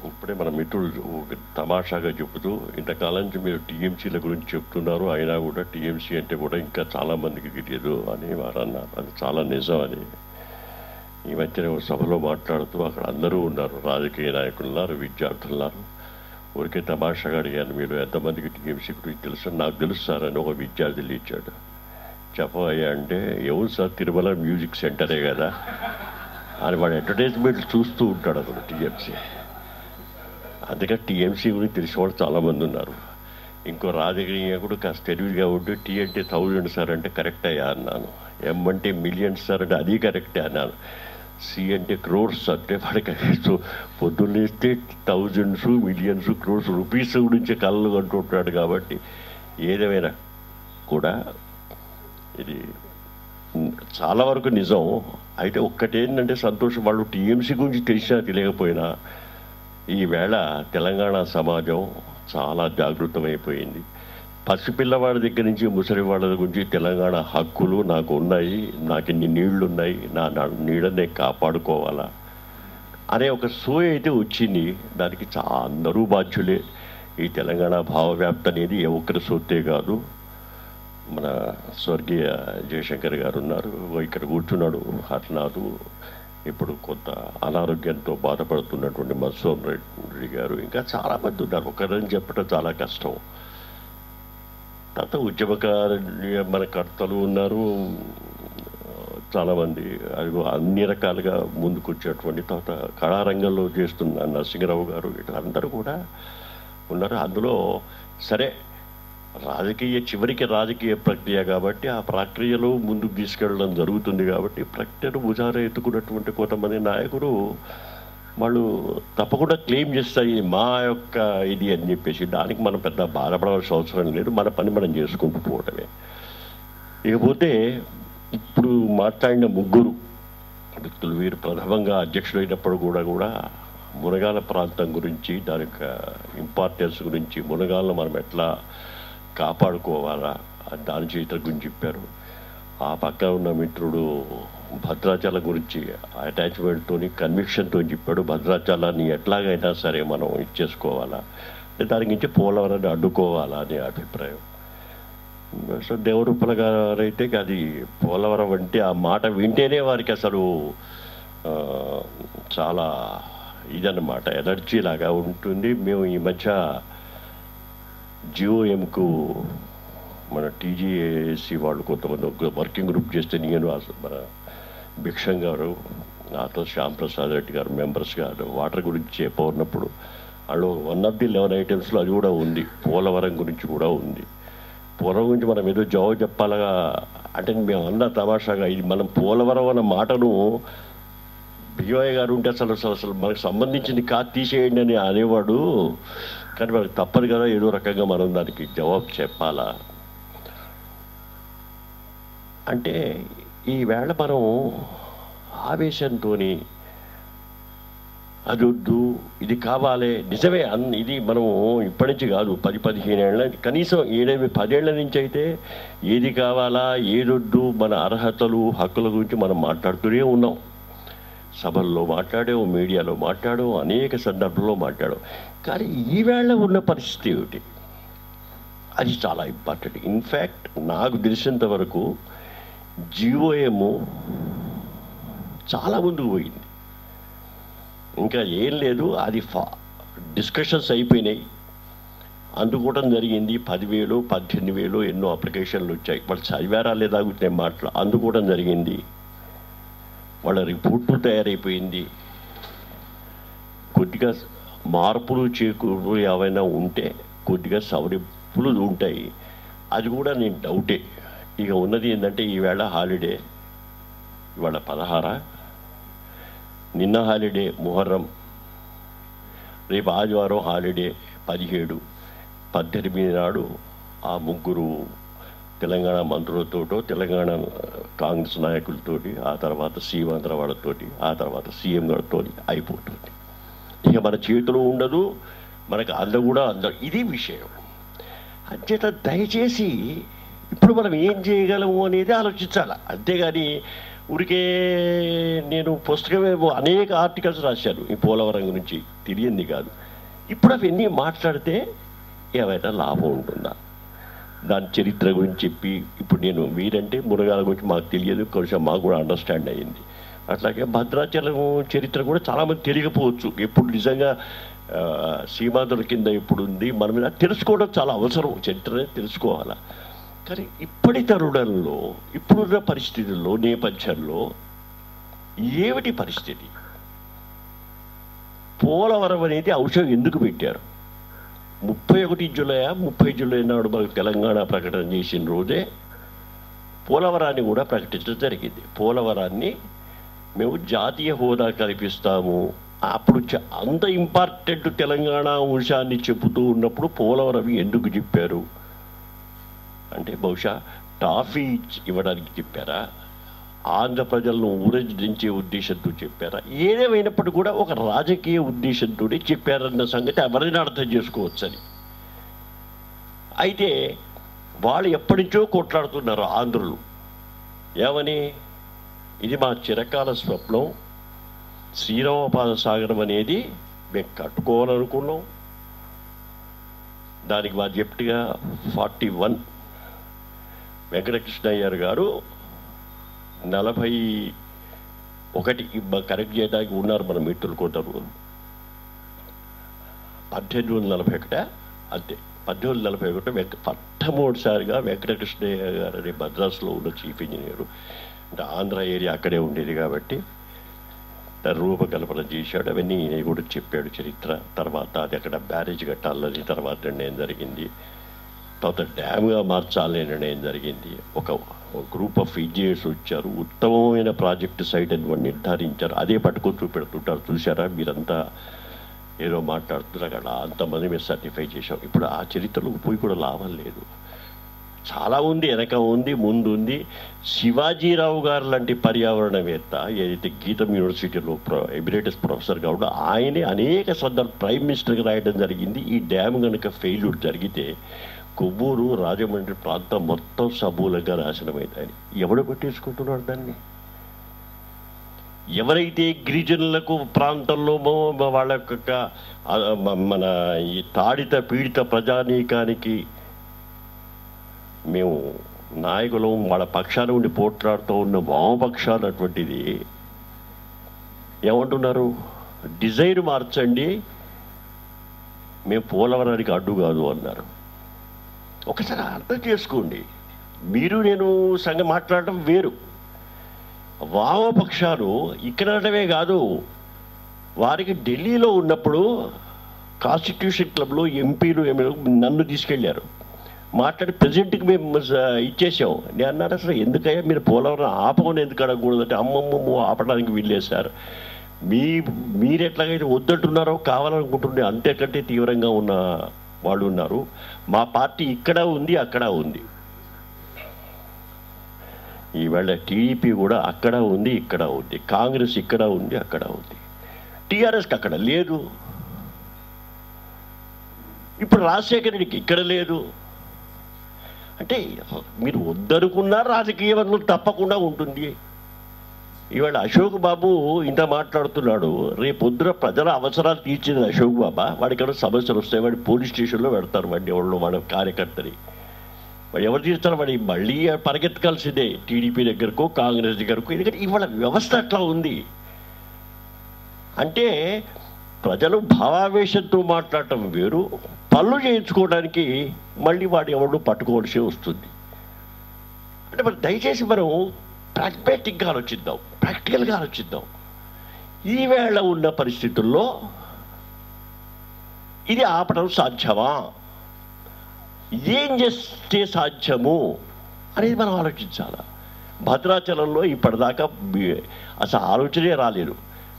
ఇప్పుడే మన మిత్రుడు ఒక తమాషాగా చెబుతూ ఇంతకాలం నుంచి మీరు టీఎంసీల గురించి చెప్తున్నారు, అయినా కూడా టీఎంసీ అంటే కూడా ఇంకా చాలామందికి తెలియదు అని వారు అన్నారు. అది చాలా నిజం. అని ఈ మధ్యన సభలో మాట్లాడుతూ అక్కడ అందరూ ఉన్నారు, రాజకీయ నాయకులు ఉన్నారు, విద్యార్థులు ఉన్నారు. ఊరికే తమాషాగా అడిగాను, మీరు ఎంతమందికి టీఎంసీ గురించి తెలుసు? నాకు తెలుసు సార్ అని ఒక విద్యార్థి ఇచ్చాడు. చెప్పయ్యా అంటే, ఎవరు సార్, తిరుమల మ్యూజిక్ సెంటరే కదా అని వాడు అడ్వర్టైజ్మెంట్లు చూస్తూ ఉంటాడు అతను టీఎంసీ. అందుకని టీఎంసీ గురించి తెలిసిన వాళ్ళు చాలామంది ఉన్నారు. ఇంకో రాజకీయ కూడా కాస్త తెలివిగా ఉంటే టీ అంటే 1000 సార్ అంటే కరెక్ట్ అయ్యా అన్నాను. ఎం అంటే మిలియన్స్ సార్ అంటే అది కరెక్టే అన్నాను. సి అంటే క్రోర్స్ అంటే వాడికి పొద్దున్నేస్తే థౌజండ్స్, మిలియన్స్, క్రోర్స్, రూపీస్ గురించి కళ్ళు అంటుంటాడు. కాబట్టి ఏదేమైనా కూడా ఇది చాలా వరకు నిజం. అయితే ఒక్కటేంటంటే సంతోషం, వాళ్ళు టీఎంసీ గురించి తెలిసినా తెలియకపోయినా ఈవేళ తెలంగాణ సమాజం చాలా జాగృతమైపోయింది. పసిపిల్లవాడి దగ్గర నుంచి ముసలి వాళ్ళ గురించి తెలంగాణ హక్కులు నాకు ఉన్నాయి, నాకు ఇన్ని నీళ్లు ఉన్నాయి, నా నీళ్ళని కాపాడుకోవాలా అనే ఒక సోయ అయితే వచ్చింది. దానికి అందరూ బాధ్యులే. ఈ తెలంగాణ భావవ్యాప్తి అనేది ఏ ఒక్కరి సొత్తే కాదు. మన స్వర్గీయ జయశంకర్ గారు ఉన్నారు, ఇక్కడ కూర్చున్నాడు హర్నాథ్, ఇప్పుడు కొంత అనారోగ్యంతో బాధపడుతున్నటువంటి మధుసూదన్ రెడ్డి గారు, ఇంకా చాలామంది ఉన్నారు. ఒకరని చెప్పడం చాలా కష్టం. తర్వాత మన కర్తలు ఉన్నారు చాలామంది, అది అన్ని రకాలుగా ముందుకు వచ్చేటువంటి. తర్వాత కళారంగంలో చేస్తున్న నరసింహరావు గారు, ఇట్లా అందరూ కూడా ఉన్నారు. అందులో సరే చివరికి రాజకీయ ప్రక్రియ కాబట్టి ఆ ప్రక్రియలో ముందుకు తీసుకెళ్ళడం జరుగుతుంది. కాబట్టి ప్రక్రియను భుజాన ఎత్తుకున్నటువంటి కొంతమంది నాయకులు వాళ్ళు తప్పకుండా క్లెయిమ్ చేస్తాయి మా యొక్క ఇది అని చెప్పేసి. దానికి మనం పెద్ద బాధపడవలసిన అవసరం లేదు, మన పని మనం చేసుకుంటూ పోవడమే. ఇకపోతే ఇప్పుడు మాట్లాడిన ముగ్గురు వ్యక్తులు, వీరు ప్రథమంగా అధ్యక్షుడైనప్పుడు కూడా మునగాల ప్రాంతం గురించి, దాని యొక్క ఇంపార్టెన్స్ గురించి, మునగాలను మనం ఎట్లా కాపాడుకోవాలా దాని చరిత్ర గురించి చెప్పారు. ఆ పక్కన ఉన్న మిత్రుడు భద్రాచలం గురించి అటాచ్మెంట్తో, కన్విక్షన్తో చెప్పాడు. భద్రాచలాన్ని ఎట్లాగైనా సరే మనం ఇచ్చేసుకోవాలా, దాని గురించి పోలవరాన్ని అడ్డుకోవాలా అనే అభిప్రాయం. సో దేవరూపల గారు అయితే అది పోలవరం అంటే ఆ మాట వింటేనే వారికి అసలు చాలా ఇదన్నమాట, ఎనర్జీ లాగా ఉంటుంది. మేము ఈ మధ్య జిఓఎంకు మన టీజీఏసీ వాళ్ళు కొంతమంది ఒక వర్కింగ్ గ్రూప్ చేస్తే నేను మన భిక్షం గారు, నాతో శ్యామ్ ప్రసాద్ రెడ్డి గారు మెంబర్స్ గారు వాటర్ గురించి చెప్పినప్పుడు వాళ్ళు 1 of the 11 items అది కూడా ఉంది. పోలవరం గురించి కూడా ఉంది. పోలవరం గురించి మనం ఏదో జవాబు చెప్పాలగా అంటే మేము అన్న తమాషాగా ఇది మనం పోలవరం అన్న మాటను బియ్యయ్య గారు ఉంటే అసలు మనకు సంబంధించింది కాదు తీసేయండి అని అనేవాడు. కానీ మనకు తప్పదు కదా, ఏదో రకంగా మనం దానికి జవాబు చెప్పాలా. అంటే ఈవేళ మనం ఆవేశంతో అది వద్దు ఇది కావాలి, నిజమే ఇది మనము ఇప్పటి నుంచి కాదు 10-15 ఏళ్ళ కనీసం 7-10 ఏళ్ల నుంచి అయితే ఏది కావాలా ఏదొద్దు మన అర్హతలు హక్కుల గురించి మనం మాట్లాడుతూనే ఉన్నాం. సభల్లో మాట్లాడాం, మీడియాలో మాట్లాడాం, అనేక సందర్భాల్లో మాట్లాడాం. కానీ ఈవేళ ఉన్న పరిస్థితి ఏమిటి, అది చాలా ఇంపార్టెంట్. ఇన్ఫ్యాక్ట్ నాకు తెలిసినంత వరకు జిఓఎం చాలా ముందుకు పోయింది. ఇంకా ఏం లేదు, అది డిస్కషన్స్ అయిపోయినాయి, అందుకోవడం జరిగింది. 10,000 18,000 ఎన్నో అప్లికేషన్లు వచ్చాయి. వాళ్ళు చదివారా లేదా మాటలు అందుకోవడం జరిగింది. వాళ్ళ రిపోర్టు తయారైపోయింది. కొద్దిగా మార్పులు చేకూర్పులు ఏవైనా ఉంటే కొద్దిగా సవరింపులు ఉంటాయి, అది కూడా నేను డౌటే. ఇక ఉన్నది ఏంటంటే ఈవేళ హాలిడే, ఇవాళ 16, నిన్న హాలిడే మొహర్రం, రేపు ఆదివారం హాలిడే 17, 18 నాడు ఆ ముగ్గురు తెలంగాణ మంత్రులతోటో తెలంగాణ కాంగ్రెస్ నాయకులతోటి, ఆ తర్వాత సీమాంధ్ర వాళ్ళతోటి, ఆ తర్వాత సీఎం గారితో అయిపోతుంది. ఇక మన చేతిలో ఉండదు, మనకు కూడా ఇది విషయం. అంచేత దయచేసి ఇప్పుడు మనం ఏం చేయగలము అనేది ఆలోచించాలి. అంతేగాని ఊరికే నేను పుస్తకమే అనేక ఆర్టికల్స్ రాశాను ఈ పోలవరం గురించి, తెలియంది కాదు. ఇప్పుడు అవన్నీ మాట్లాడితే ఏమైనా లాభం ఉంటుందా? దాని చరిత్ర గురించి చెప్పి, ఇప్పుడు నేను వీరంటే మునగాల గురించి మాకు తెలియదు, కొంచెం మాకు కూడా అండర్స్టాండ్ అయ్యింది. అట్లాగే భద్రాచలం చరిత్ర కూడా చాలామంది తెలియకపోవచ్చు. ఎప్పుడు నిజంగా సీమాంధ్రుల కింద ఎప్పుడు ఉంది, మన మీద తెలుసుకోవడం చాలా అవసరం, చరిత్రనే తెలుసుకోవాలా. కానీ ఇప్పటి తరుణంలో, ఇప్పుడున్న పరిస్థితుల్లో, నేపథ్యంలో ఏమిటి పరిస్థితి? పోలవరం అనేది అంశం ఎందుకు పెట్టారు? 31 జూలై 30 జూలై నాడు మనకు తెలంగాణ ప్రకటన చేసిన రోజే పోలవరాన్ని కూడా ప్రకటించడం జరిగింది. పోలవరాన్ని మేము జాతీయ హోదా కల్పిస్తాము. అప్పుడు అంత ఇంపార్టెంట్ తెలంగాణ అంశాన్ని చెబుతూ ఉన్నప్పుడు పోలవరం ఎందుకు చెప్పారు అంటే, బహుశా టాఫీ ఇవ్వడానికి చెప్పారా, ఆంధ్ర ప్రజలను ఊరడించే ఉద్దేశంతో చెప్పారా, ఏదేమైనప్పటికీ కూడా ఒక రాజకీయ ఉద్దేశంతోనే చెప్పారన్న సంగతి ఎవరైనా అర్థం చేసుకోవచ్చని. అయితే వాళ్ళు ఎప్పటి నుంచో కొట్లాడుతున్నారు ఆంధ్రులు. ఏమని? ఇది మా చిరకాల స్వప్నం, శ్రీరామపాద సాగరం అనేది మేము కట్టుకోవాలనుకున్నాం. దానికి మా జప్టిగా 41 వెంకటకృష్ణయ్య గారు 41 కరెక్ట్ చేయడానికి ఉన్నారు మన మిత్రులు కొందరు. 1841 అంతే, 1841 మొట్టమొదటిసారిగా వెంకటకృష్ణయ్య గారు అనే మద్రాసులో ఉన్న చీఫ్ ఇంజనీరు, అంటే ఆంధ్ర ఏరియా అక్కడే ఉండేది కాబట్టి రూపకల్పన చేశాడు. అవన్నీ కూడా చెప్పాడు చరిత్ర. తర్వాత అది అక్కడ బ్యారేజ్ కట్టాలని తర్వాత నిర్ణయం జరిగింది. తర్వాత డ్యామ్గా మార్చాలని నిర్ణయం జరిగింది. ఒక గ్రూప్ ఆఫ్ ఇంజనీర్స్ వచ్చారు, ఉత్తమమైన ప్రాజెక్టు సైట్ అని వాళ్ళు నిర్ధారించారు. అదే పట్టుకొని చూపెడుతుంటారు, చూసారా మీరంతా ఏదో మాట్లాడుతున్నారు అక్కడ, అంతమంది మేము సర్టిఫై చేశాం. ఇప్పుడు ఆ చరిత్రలో పోయి కూడా లాభం లేదు. చాలా ఉంది, వెనక ఉంది, ముందు ఉంది. శివాజీరావు గారు లాంటి పర్యావరణవేత్త ఏదైతే గీతం యూనివర్సిటీలో ఎమిరేటస్ ప్రొఫెసర్ కాబట్టి ఆయనే అనేక ప్రైమ్ మినిస్టర్కి రాయడం జరిగింది. ఈ డ్యామ్ కనుక ఫెయిల్యూర్ జరిగితే కొవ్వూరు, రాజమండ్రి ప్రాంతం మొత్తం సమూలంగా నాశనమైందని. ఎవడు పట్టించుకుంటున్నాడు దాన్ని? ఎవరైతే గిరిజనులకు ప్రాంతంలో వాళ్ళ యొక్క మన ఈ తాడిత పీడిత ప్రజానీకానికి మేము నాయకులు వాళ్ళ పక్షాన ఉండి పోట్లాడుతూ ఉన్న వామపక్షాలు అటువంటిది ఏమంటున్నారు? డిజైన్ మార్చండి, మేము పోలవరానికి అడ్డు కాదు అన్నారు. ఒకసారి అర్థం చేసుకోండి. మీరు నేను సంగతి మాట్లాడటం వేరు. వామపక్షాలు ఇక్కడ కాదు, వారికి ఢిల్లీలో ఉన్నప్పుడు కాన్స్టిట్యూషన్ క్లబ్లో ఎంపీలు నన్ను తీసుకెళ్ళారు, మాట్లాడి ప్రెసిడెంట్కి మేము ఇచ్చేసాం. నేను అన్నారు, అసలు ఎందుకయ్యా మీరు పోలవరం ఆపమని ఎందుకు అడగకూడదంటే, అమ్మమ్మ ఆపడానికి వీల్లేశారు. మీరు ఎట్లాగైతే వద్దంటున్నారో కావాలనుకుంటుండే అంతకంటే తీవ్రంగా ఉన్న వాళ్ళు ఉన్నారు. మా పార్టీ ఇక్కడ ఉంది, అక్కడ ఉంది. ఈవేళ టీడీపీ కూడా అక్కడ ఉంది, ఇక్కడ ఉంది. కాంగ్రెస్ ఇక్కడ ఉంది, అక్కడ ఉంది. టీఆర్ఎస్కి అక్కడ లేదు. ఇప్పుడు రాజశేఖర రెడ్డికి ఇక్కడ లేదు. అంటే మీరు వద్దనుకున్నా రాజకీయ వర్గం తప్పకుండా ఉంటుంది. ఇవాళ అశోక్ బాబు ఇంత మాట్లాడుతున్నాడు. రేపొద్దున ప్రజల అవసరాలు తీర్చిన అశోక్ బాబా వాడికి సమస్యలు వస్తాయి, వాడి పోలీస్ స్టేషన్లో పెడతారు, వాడిని ఎవరు వాడి కార్యకర్తని. వాడు ఎవరు తీస్తారు? వాడి మళ్ళీ పరిగెత్తకాల్సిందే టీడీపీ దగ్గరకు, కాంగ్రెస్ దగ్గరకు. ఎందుకంటే ఇవాళ వ్యవస్థ అట్లా ఉంది. అంటే ప్రజలు భావావేశంతో మాట్లాడటం వేరు, పనులు చేయించుకోవడానికి మళ్ళీ వాడు ఎవరు పట్టుకోవాల్సి వస్తుంది. అంటే మరి దయచేసి మనం ప్రాగ్మాటిక్గా ఆలోచిద్దాం, ప్రాక్టికల్గా ఆలోచిద్దాం. ఈవేళ ఉన్న పరిస్థితుల్లో ఇది ఆపడం సాధ్యమా, ఏం చేస్తే సాధ్యము అనేది మనం ఆలోచించాలి. భద్రాచలంలో ఇప్పటిదాకా అసలు ఆలోచనే రాలేదు.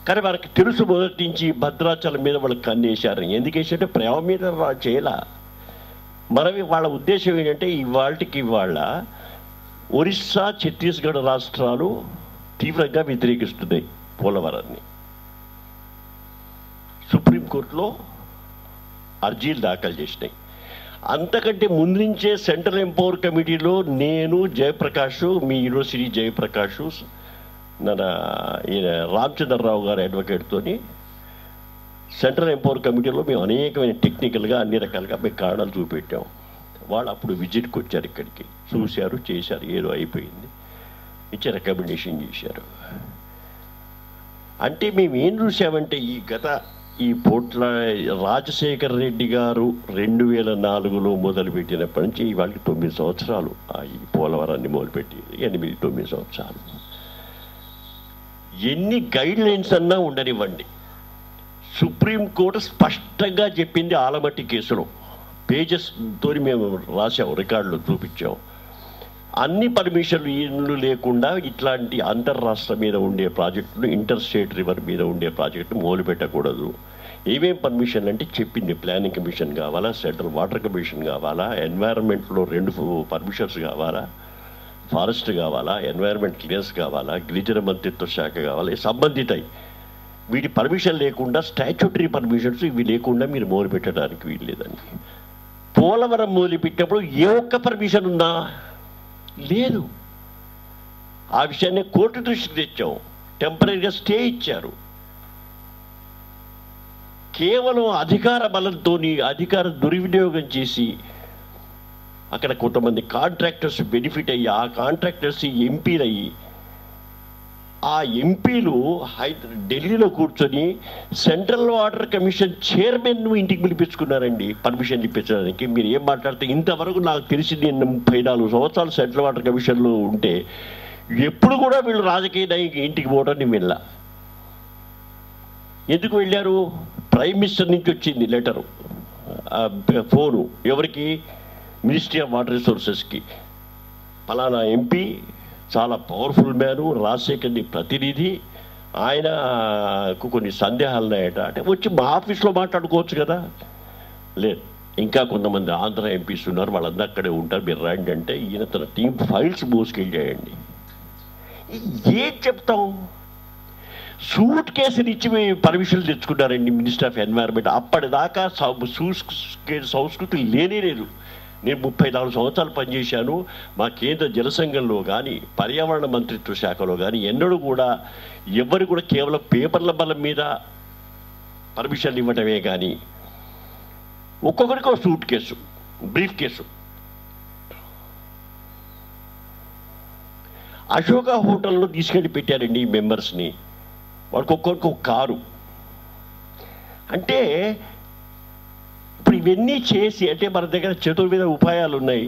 కానీ మనకి తెలుసు మొదటి నుంచి భద్రాచలం మీద వాళ్ళకి కన్నేశారు. ఎందుకు వేసారంటే ప్రేమ మీద చేయాల. మనవి వాళ్ళ ఉద్దేశం ఏంటంటే ఇవాళ ఒరిస్సా, ఛత్తీస్గఢ్ రాష్ట్రాలు తీవ్రంగా వ్యతిరేకిస్తున్నాయి పోలవరాన్ని. సుప్రీంకోర్టులో అర్జీలు దాఖలు చేసినాయి. అంతకంటే ముందు నుంచే సెంట్రల్ ఎంపవర్ కమిటీలో నేను, జయప్రకాష్, మీ యూనివర్సిటీ జయప్రకాష్, ఈయన రామచంద్రరావు గారు అడ్వకేట్తోని సెంట్రల్ ఎంపవర్ కమిటీలో మేము అనేకమైన టెక్నికల్గా అన్ని రకాలుగా మేము కారణాలు చూపెట్టాం. వాళ్ళు అప్పుడు విజిట్కి వచ్చారు, ఇక్కడికి చూశారు, చేశారు, ఏదో అయిపోయింది, ఇచ్చి రికమెండేషన్ చేశారు. అంటే మేము ఏం చూసామంటే ఈ పోట్ల రాజశేఖర రెడ్డి గారు 2004లో మొదలుపెట్టినప్పటి నుంచి వాళ్ళకి 9 సంవత్సరాలు ఈ పోలవరాన్ని మొదలుపెట్టి 8-9 సంవత్సరాలు. ఎన్ని గైడ్ లైన్స్ అన్నా ఉండనివ్వండి, సుప్రీంకోర్టు స్పష్టంగా చెప్పింది. ఆలమట్టి కేసులో పేజెస్తో మేము రాసాం, రికార్డులు చూపించాం. అన్ని పర్మిషన్లు ఇళ్ళు లేకుండా ఇట్లాంటి అంతర్రాష్ట్ర మీద ఉండే ప్రాజెక్టులు, ఇంటర్ స్టేట్ రివర్ మీద ఉండే ప్రాజెక్టు మొదలు పెట్టకూడదు. ఏమేం పర్మిషన్లు అంటే చెప్పింది. ప్లానింగ్ కమిషన్ కావాలా, సెంట్రల్ వాటర్ కమిషన్ కావాలా, ఎన్వైరన్మెంట్లో 2 పర్మిషన్స్ కావాలా, ఫారెస్ట్ కావాలా, ఎన్వైరన్మెంట్ క్లియరెన్స్ కావాలా, గిరిజన మంత్రిత్వ శాఖ కావాలా, సంబంధితాయి. వీటి పర్మిషన్ లేకుండా, స్టాచ్యూటరీ పర్మిషన్స్ ఇవి లేకుండా మీరు మొదలు పెట్టడానికి వీల్లేదని. పోలవరం మొదలుపెట్టినప్పుడు ఏ ఒక్క పర్మిషన్ ఉందా? లేదు. ఆ విషయాన్ని కోర్టు దృష్టికి తెచ్చాం, టెంపరీగా స్టే ఇచ్చారు. కేవలం అధికార బలంతో అధికార దుర్వినియోగం చేసి అక్కడ కొంతమంది కాంట్రాక్టర్స్ బెనిఫిట్ అయ్యి, ఆ కాంట్రాక్టర్స్ ఎంపీలు అయ్యి, ఆ ఎంపీలు ఢిల్లీలో కూర్చొని సెంట్రల్ వాటర్ కమిషన్ చైర్మన్ ఇంటికి పిలిపించుకున్నారండి పర్మిషన్ ఇప్పించడానికి. మీరు ఏం మాట్లాడితే, ఇంతవరకు నాకు తెలిసి నేను 34 సంవత్సరాలు సెంట్రల్ వాటర్ కమిషన్లో ఉంటే ఎప్పుడు కూడా వీళ్ళు రాజకీయ నాయకులు ఇంటికి పోవడం నేను వెళ్ళా. ఎందుకు వెళ్ళారు? ప్రైమ్ మినిస్టర్ నుంచి వచ్చింది లెటరు, ఫోను. ఎవరికి? మినిస్ట్రీ ఆఫ్ వాటర్ రిసోర్సెస్కి. ఫలానా ఎంపీ చాలా పవర్ఫుల్ మ్యాను, రాజశేఖర్ని ప్రతినిధి, ఆయనకు కొన్ని సందేహాలు ఉన్నాయట. అంటే వచ్చి మా ఆఫీస్లో మాట్లాడుకోవచ్చు కదా. లేదు, ఇంకా కొంతమంది ఆంధ్ర ఎంపీస్ ఉన్నారు, వాళ్ళందరూ అక్కడే ఉంటారు, మీరు రండి అంటే ఈయన తన టీం ఫైల్స్ మోసుకెళ్ళాయండి. ఏం చెప్తాం? సూట్ కేసులు ఇచ్చి పర్మిషన్లు తెచ్చుకున్నారండి మినిస్టర్ ఆఫ్ ఎన్వైరన్మెంట్. అప్పటిదాకా సంస్కృతి లేనే లేదు. నేను 34 సంవత్సరాలు పనిచేశాను. మా కేంద్ర జలసంఘంలో కానీ, పర్యావరణ మంత్రిత్వ శాఖలో కానీ ఎన్నడూ కూడా ఎవరు కూడా కేవలం పేపర్ల బలం మీద పర్మిషన్లు ఇవ్వటమే కానీ, ఒక్కొక్కరికి ఒక suit case, brief case. Ashoka హోటల్లో తీసుకెళ్ళి పెట్టారండి ఈ మెంబర్స్ని. వాళ్ళకి ఒక్కొక్కరికి ఒక కారు. అంటే ఇప్పుడు ఇవన్నీ చేసి, అంటే మన దగ్గర చతుర్విధ ఉపాయాలు ఉన్నాయి.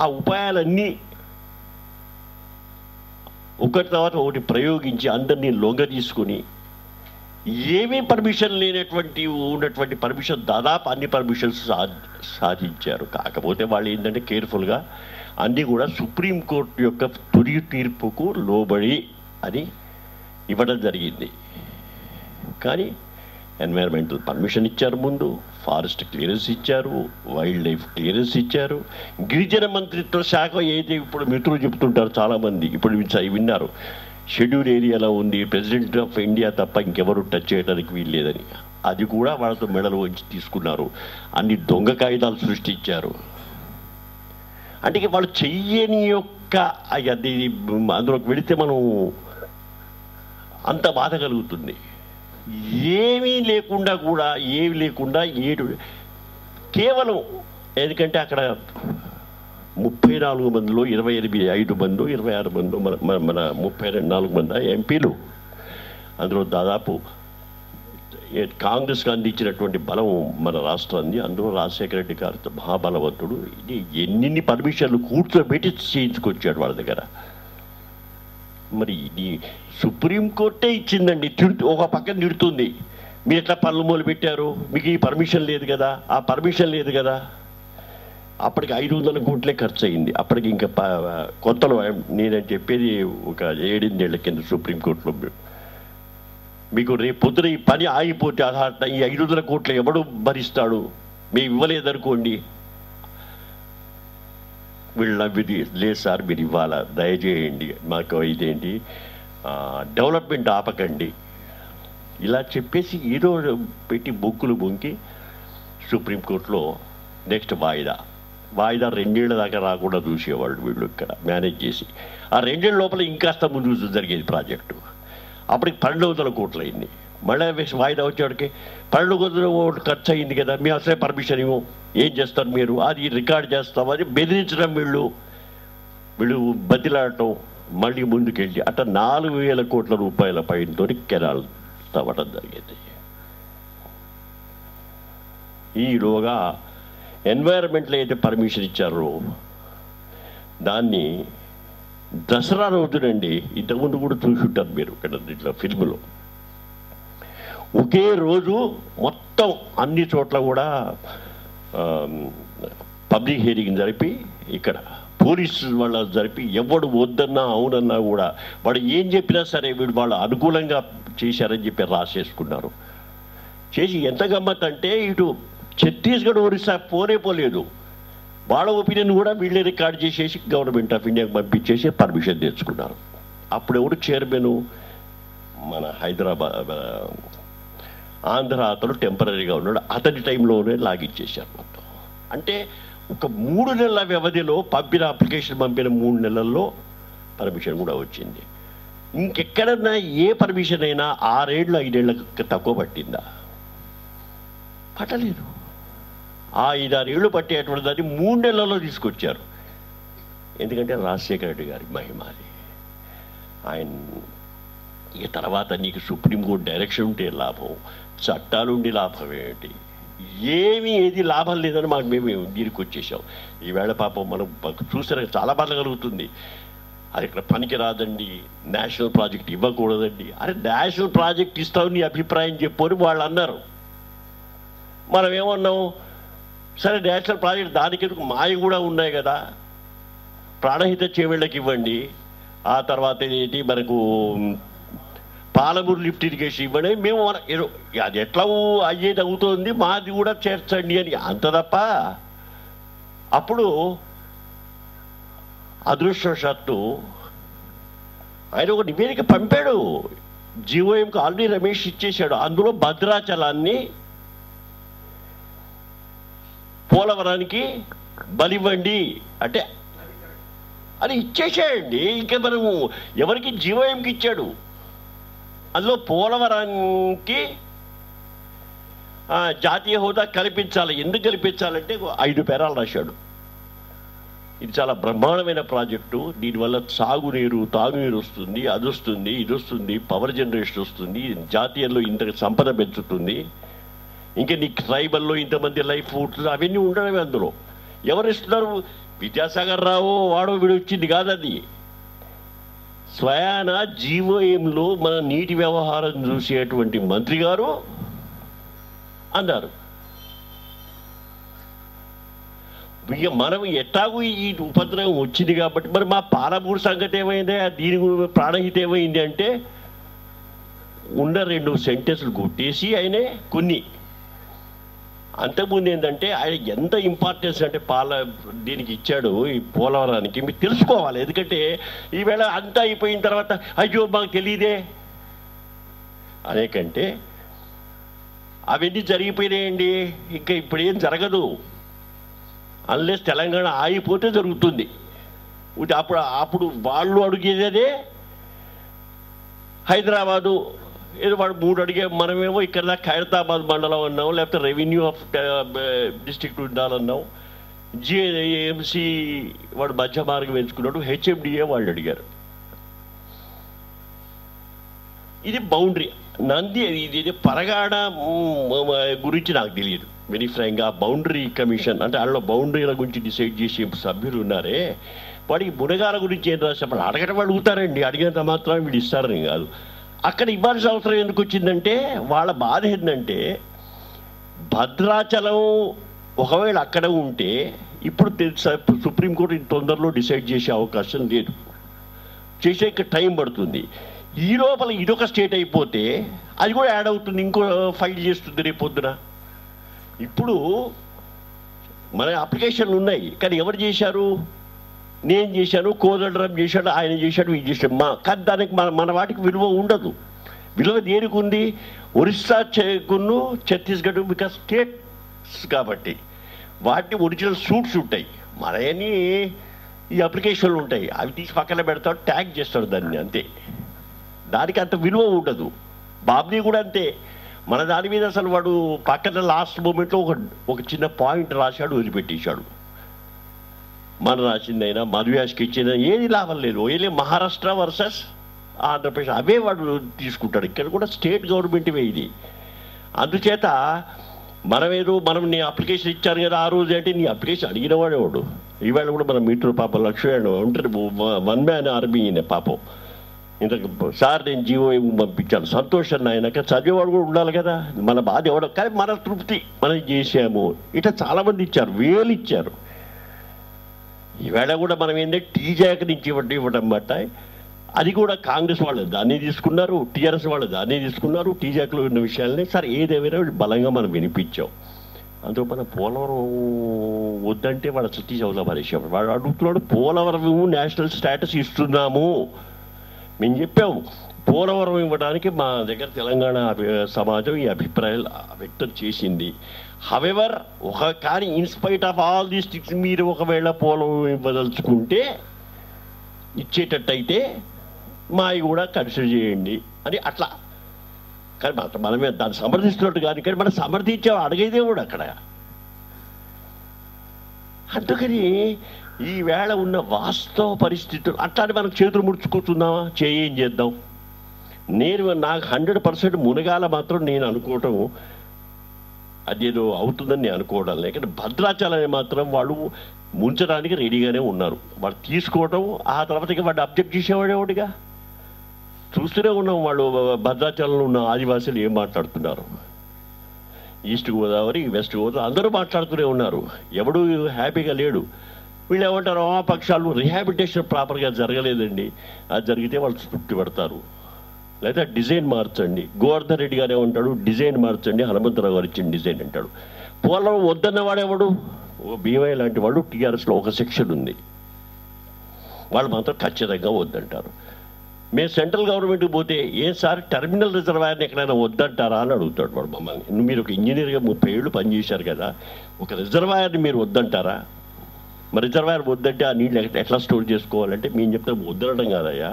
ఆ ఉపాయాలన్నీ ఒకటి తర్వాత ఒకటి ప్రయోగించి అందరినీ లొంగ తీసుకుని ఏమీ పర్మిషన్ లేనటువంటి ఉన్నటువంటి పర్మిషన్ దాదాపు అన్ని పర్మిషన్స్ సాధించారు. కాకపోతే వాళ్ళు ఏంటంటే కేర్ఫుల్గా అన్నీ కూడా సుప్రీంకోర్టు యొక్క తుది తీర్పుకు లోబడి అని ఇవ్వడం జరిగింది. కానీ ఎన్వైరన్మెంటల్ పర్మిషన్ ఇచ్చారు, ముందు ఫారెస్ట్ క్లియరెన్స్ ఇచ్చారు, వైల్డ్ లైఫ్ క్లియరెన్స్ ఇచ్చారు. గిరిజన మంత్రిత్వ శాఖ ఏది ఇప్పుడు మిత్రులు చెప్తుంటారు చాలామంది, ఇప్పుడు విన్నారు, షెడ్యూల్ ఏరియాలో ఉంది, ప్రెసిడెంట్ ఆఫ్ ఇండియా తప్ప ఇంకెవరు టచ్ చేయడానికి వీల్లేదని. అది కూడా వాళ్ళతో మెడలు వచ్చి తీసుకున్నారు. అన్ని దొంగ కాగితాలు సృష్టించారు. అంటే వాళ్ళు చెయ్యని యొక్క అది అందులోకి వెళితే మనం అంత బాధ కలుగుతుంది. ఏమీ లేకుండా కూడా కేవలం ఎందుకంటే అక్కడ 34 మందిలో 25 మందో 26 మందో మన 34 మంది ఎంపీలు. అందులో దాదాపు కాంగ్రెస్కి అందించినటువంటి బలం మన రాష్ట్రాన్ని. అందులో రాజశేఖర రెడ్డి గారితో మహాబలవంతుడు. ఇది ఎన్ని పర్మిషన్లు కూర్చోబెట్టి చేయించుకొచ్చాడు వాళ్ళ దగ్గర. మరి ఇది సుప్రీంకోర్టే ఇచ్చిందండి. ఒక పక్కన తిడుతుంది, మీరు ఎట్లా పనులు మొదలు పెట్టారు, మీకు ఈ పర్మిషన్ లేదు కదా, ఆ పర్మిషన్ లేదు కదా. అప్పటికి 500 కోట్లే ఖర్చు అయింది. అప్పటికి ఇంకా కొత్తలో నేనని చెప్పేది ఒక 7-8 ఏళ్ల కింద సుప్రీంకోర్టులో మీకు రేపు పొద్దున ఈ పని ఆగిపోతే ఈ 500 కోట్లు ఎవడు భరిస్తాడు, మేము ఇవ్వలేదనుకోండి. వీళ్ళు నవ్విది, లేదు సార్ మీరు ఇవ్వాలా, దయచేయండి, మాకు ఇదేంటి డెవలప్మెంట్ ఆపకండి, ఇలా చెప్పేసి ఏదో పెట్టి బొగ్గులు బొంకి సుప్రీంకోర్టులో నెక్స్ట్ వాయిదా వాయిదా 2 ఏళ్ల దాకా రాకుండా చూసేవాళ్ళు వీళ్ళు ఇక్కడ మేనేజ్ చేసి. ఆ 2 ఏళ్ల లోపల ఇంకాస్త ముందు జరిగేది ప్రాజెక్టు. అప్పటికి 1200 కోట్లు అయింది. మళ్ళీ వాయిదా వచ్చేవాడికి 1200 కోట్లు ఖర్చు అయింది కదా, మేము అసలే పర్మిషన్ ఇవ్వం, ఏం చేస్తారు మీరు, అది రికార్డ్ చేస్తామని బెదిరించడం, వీళ్ళు బతిలాడటం, మళ్ళీ ముందుకెళ్ళి అట్లా 4000 కోట్ల రూపాయల పైనతో కెనాల్ తవ్వడం జరిగింది. ఈలోగా ఎన్వైరన్మెంట్లో అయితే పర్మిషన్ ఇచ్చారో దాన్ని దసరా రోజునండి, ఇంతకుముందు కూడా చూసుంటారు మీరు ఇక్కడ ఇట్లా ఫిల్మ్లో, ఒకే రోజు మొత్తం అన్ని చోట్ల కూడా పబ్లిక్ హియరింగ్ జరిపి ఇక్కడ పోలీసు వాళ్ళ జరిపి ఎవడు వద్దన్నా అవునన్నా కూడా వాడు ఏం చెప్పినా సరే వీడు వాళ్ళు అనుకూలంగా చేశారని చెప్పి రాసేసుకున్నారు. చేసి ఎంత గమ్మత్ అంటే ఇటు ఛత్తీస్గఢ్ ఒరిస్సా పోలేదు, వాళ్ళ ఒపీనియన్ కూడా వీళ్ళే రికార్డ్ చేసేసి గవర్నమెంట్ ఆఫ్ ఇండియాకి పంపించేసి పర్మిషన్ తెచ్చుకున్నారు. అప్పుడు ఎవరు చైర్మన్, మన హైదరాబాద్ ఆంధ్ర అతను టెంపరీగా ఉన్నాడు, అతని టైంలోనే లాగిచ్చేశారు మొత్తం. అంటే ఒక 3 నెలల వ్యవధిలో అప్లికేషన్ పంపిన 3 నెలల్లో పర్మిషన్ కూడా వచ్చింది. ఇంకెక్కడన్నా ఏ పర్మిషన్ అయినా 6 ఏళ్ళు 5 ఏళ్ళకి తక్కువ పట్టిందా? పట్టలేదు. ఆ 5-6 ఏళ్ళు పట్టేటువంటి దాన్ని 3 నెలల్లో తీసుకొచ్చారు. ఎందుకంటే రాజశేఖర రెడ్డి గారి మహిమాది. ఆయన ఈ తర్వాత నీకు సుప్రీంకోర్టు డైరెక్షన్ ఉంటే లాభం, చట్టాలుండి లాభం ఏంటి, ఏది లాభం లేదని మేము దీనికి వచ్చేసాం. ఈవేళ పాపం మనం చూస్తే చాలా బాధ కలుగుతుంది. అది ఇక్కడ పనికి రాదండి, నేషనల్ ప్రాజెక్ట్ ఇవ్వకూడదండి. అరే నేషనల్ ప్రాజెక్ట్ ఇస్తావు నీ అభిప్రాయం చెప్పని వాళ్ళు అన్నారు. మనం ఏమన్నాం, సరే నేషనల్ ప్రాజెక్ట్ దానికి ఎందుకు, మావి కూడా ఉన్నాయి కదా, ప్రాణహిత చేవేళ్ళకి ఇవ్వండి, ఆ తర్వాత ఏంటి మనకు పాలమూరు లిఫ్ట్ ఇరిగేషన్ ఇవ్వండి, మేము అది ఎట్లా అయ్యేది అవుతుంది, మాది కూడా చేర్చండి అని, అంత తప్ప. అప్పుడు అదృష్టవశాత్తు ఆయన ఒక నివేదిక పంపాడు, జీవోఎంకి ఆల్రెడీ రమేష్ ఇచ్చేశాడు. అందులో భద్రాచలాన్ని పోలవరానికి బలివ్వండి అంటే అది ఇచ్చేసాడండి. ఇంకా మనము ఎవరికి జీవోఎంకి ఇచ్చాడు, అందులో పోలవరానికి జాతీయ హోదా కల్పించాలి. ఎందుకు కల్పించాలంటే 5 పేరాలు రాశాడు. ఇది చాలా బ్రహ్మాండమైన ప్రాజెక్టు, దీనివల్ల సాగునీరు తాగునీరు వస్తుంది, అది వస్తుంది, ఇది వస్తుంది, పవర్ జనరేషన్ వస్తుంది, జాతీయంలో ఇంత సంపద పెంచుతుంది, ఇంకా నీ ట్రైబల్లో ఇంతమంది లైఫ్ ఉంటుంది, అవన్నీ ఉండడమే. అందులో ఎవరు ఇస్తున్నారు, విద్యాసాగర్ రావు వాడో వీడు వచ్చింది కాదది. స్వయాన జీవోఎంలో మన నీటి వ్యవహారం చూసేటువంటి మంత్రి గారు అన్నారు. ఇక మనం ఎట్లాగూ ఈ ఉపద్రవం వచ్చింది కాబట్టి మరి మా పాలమూరు సంగతి ఏమైంది, దీని ప్రాణహిత ఏమైంది అంటే ఉన్న 2 సెంటెన్సులు కొట్టేసి ఆయనే కొన్ని. అంతకుముందు ఏంటంటే ఆయన ఎంత ఇంపార్టెన్స్ అంటే దీనికి ఇచ్చాడు, ఈ పోలవరానికి మీరు తెలుసుకోవాలి. ఎందుకంటే ఈవేళ అంతా అయిపోయిన తర్వాత అయ్యో మాకు తెలియదే అనేకంటే అవన్నీ జరిగిపోయినాయండి, ఇంకా ఇప్పుడేం జరగదు, అన్లెస్ తెలంగాణ ఆగిపోతే జరుగుతుంది. అప్పుడు వాళ్ళు అడిగేదే హైదరాబాదు ఏదో వాడు 3 అడిగే, మనమేమో ఇక్కడ దాకా ఖైరతాబాద్ మండలం అన్నాం, లేకపోతే రెవెన్యూ ఆఫ్ డిస్ట్రిక్ట్ ఉండాలన్నాం. జిఎంసి వాడు మధ్య మార్గం ఎంచుకున్నాడు, హెచ్ఎండిఏ వాళ్ళు అడిగారు. ఇది బౌండరీ ఇది పరగాడ గురించి నాకు తెలియదు వెరీ ఫ్రాంక్గా. బౌండరీ కమిషన్ అంటే వాళ్ళ బౌండరీల గురించి డిసైడ్ చేసే సభ్యులు ఉన్నారే, వాడికి బుడగాల గురించి ఏం రాసినప్పుడు అడగటం అడుగుతారండి, అడిగినంత మాత్రం వీళ్ళు ఇస్తారని కాదు. అక్కడ ఇవ్వాల్సిన అవసరం ఎందుకు వచ్చిందంటే వాళ్ళ బాధ ఏంటంటే భద్రాచలం ఒకవేళ అక్కడ ఉంటే ఇప్పుడు సుప్రీంకోర్టు తొందరలో డిసైడ్ చేసే అవకాశం లేదు, చేసే టైం పడుతుంది. ఈ లోపల ఇదొక స్టేట్ అయిపోతే అది కూడా యాడ్ అవుతుంది, ఇంకో ఫైల్ చేస్తుంది రేపు పొద్దున. ఇప్పుడు మన అప్లికేషన్లు ఉన్నాయి కానీ ఎవరు చేశారు, నేను చేశాను, కోదండరాం చేశాడు, ఆయన చేశాడు, ఇది చేశాడు. కానీ దానికి మన వాటికి విలువ ఉండదు. విలువ దేనికి ఉంది, ఒరిస్సా ఛత్తీస్గఢ్ బికాస్ స్టేట్స్ కాబట్టి వాటిని ఒరిజినల్ సూట్స్ ఉంటాయి, మనయని ఈ అప్లికేషన్లు ఉంటాయి, అవి తీసి పక్కన పెడతాడు, ట్యాగ్ చేస్తాడు దాన్ని, అంతే. దానికి అంత విలువ ఉండదు. బాబ్జీ కూడా అంతే. మన దాని మీద అసలు వాడు పక్కన లాస్ట్ మూమెంట్లో ఒక చిన్న పాయింట్ రాశాడు, వదిలిపెట్టేశాడు. మన రాసిందైనా మధుయాస్కి ఇచ్చిందైనా ఏది లాభం లేదు. ఏలే మహారాష్ట్ర వర్సెస్ ఆంధ్రప్రదేశ్ అవే వాడు తీసుకుంటాడు. ఇక్కడ కూడా స్టేట్ గవర్నమెంట్వే ఇది. అందుచేత మనం నీ అప్లికేషన్ ఇచ్చారు కదా ఆ రోజు అంటే నీ అప్లికేషన్ అడిగిన వాడేవాడు. ఈవేళ కూడా మన మీటర్ పాపం లక్ష్మణ్ ఉంటారు, 1 మ్యాన్ ఆర్మీ పాపం. ఇంతకు సార్ నేను జీవో పంపించాను, సంతోషం ఆయనక చదివేవాడు కూడా ఉండాలి కదా. మన బాధ ఎవడో, కానీ మన తృప్తి మనం చేసాము. ఇట్లా చాలామంది ఇచ్చారు, వేలు ఇచ్చారు. ఈవేళ కూడా మనం ఏంటంటే టీజాక్ నుంచి ఇవ్వడం అన్నమాట. అది కూడా కాంగ్రెస్ వాళ్ళు దాన్ని తీసుకున్నారు, టీఆర్ఎస్ వాళ్ళు దాన్ని తీసుకున్నారు. టీజాక్లో ఉన్న విషయాలనే సరే ఏదేమైనా బలంగా మనం వినిపించాం. అందులో మన పోలవరం వద్దంటే వాడు సతీష్ అవుదా పరేసాడు. వాడు అడుగుతున్నాడు పోలవరం నేషనల్ స్టేటస్ ఇస్తున్నాము. మేము చెప్పాము పోలవరం ఇవ్వడానికి మా దగ్గర తెలంగాణ సమాజం ఈ అభిప్రాయాలు వ్యక్తం చేసింది. హవెవర్ కానీ in spite of all these things మీరు ఒకవేళ పోలవరం ఇవ్వదలుచుకుంటే ఇచ్చేటట్టయితే మావి కూడా కన్సిడర్ చేయండి అని అట్లా. కానీ మనమే దాన్ని సమర్థిస్తున్నట్టు కానీ మనం సమర్థించే అడిగేదే కూడా అక్కడ. అందుకని ఈవేళ ఉన్న వాస్తవ పరిస్థితులు అట్లాంటి మనం చేతులు ముడుచుకుంటున్నామా, ఏం చేద్దాం. నాకు 100% మునగాల మాత్రం నేను అనుకోవటం అదేదో అవుతుందని నేను అనుకోవడం. లేకపోతే భద్రాచలం మాత్రం వాళ్ళు ముంచడానికి రెడీగానే ఉన్నారు. వాళ్ళు తీసుకోవటం ఆ తర్వాత వాడు అబ్జెక్ట్ చేసేవాడేవాడిగా చూస్తూనే ఉన్నాం. వాళ్ళు భద్రాచలంలో ఉన్న ఆదివాసులు ఏం మాట్లాడుతున్నారు, ఈస్ట్ గోదావరి వెస్ట్ గోదావరి అందరూ మాట్లాడుతూనే ఉన్నారు. ఎవడు హ్యాపీగా లేడు. వీళ్ళు ఏమంటారు, ఆ పక్షాలు రిహాబిలిటేషన్ ప్రాపర్గా జరగలేదండి, అది జరిగితే వాళ్ళు తృప్తి పడతారు. లేదా డిజైన్ మార్చండి. గోవర్ధన్ రెడ్డి గారు ఏమంటాడు, డిజైన్ మార్చండి, హనుమంతరావు గారు ఇచ్చిన డిజైన్ అంటాడు. పోలవరం వద్దన్నవాడేవాడు బీవై లాంటి వాడు. టీఆర్ఎస్లో ఒక సెక్షన్ ఉంది, వాళ్ళు మాత్రం ఖచ్చితంగా వద్దంటారు. మేము సెంట్రల్ గవర్నమెంట్కి పోతే ఏం సార్ టెర్మినల్ రిజర్వాయర్ని ఎక్కడైనా వద్దంటారా అని అడుగుతాడు వాడు మమ్మల్ని. మీరు ఒక ఇంజనీర్గా 30 ఏళ్ళు పనిచేశారు కదా, ఒక రిజర్వాయర్ని మీరు వద్దంటారా? మరి రిజర్వాయర్ వద్దంటే ఆ నీళ్ళు ఎట్లా స్టోర్ చేసుకోవాలంటే మేము చెప్తాం వద్దనడం కాదయ్యా,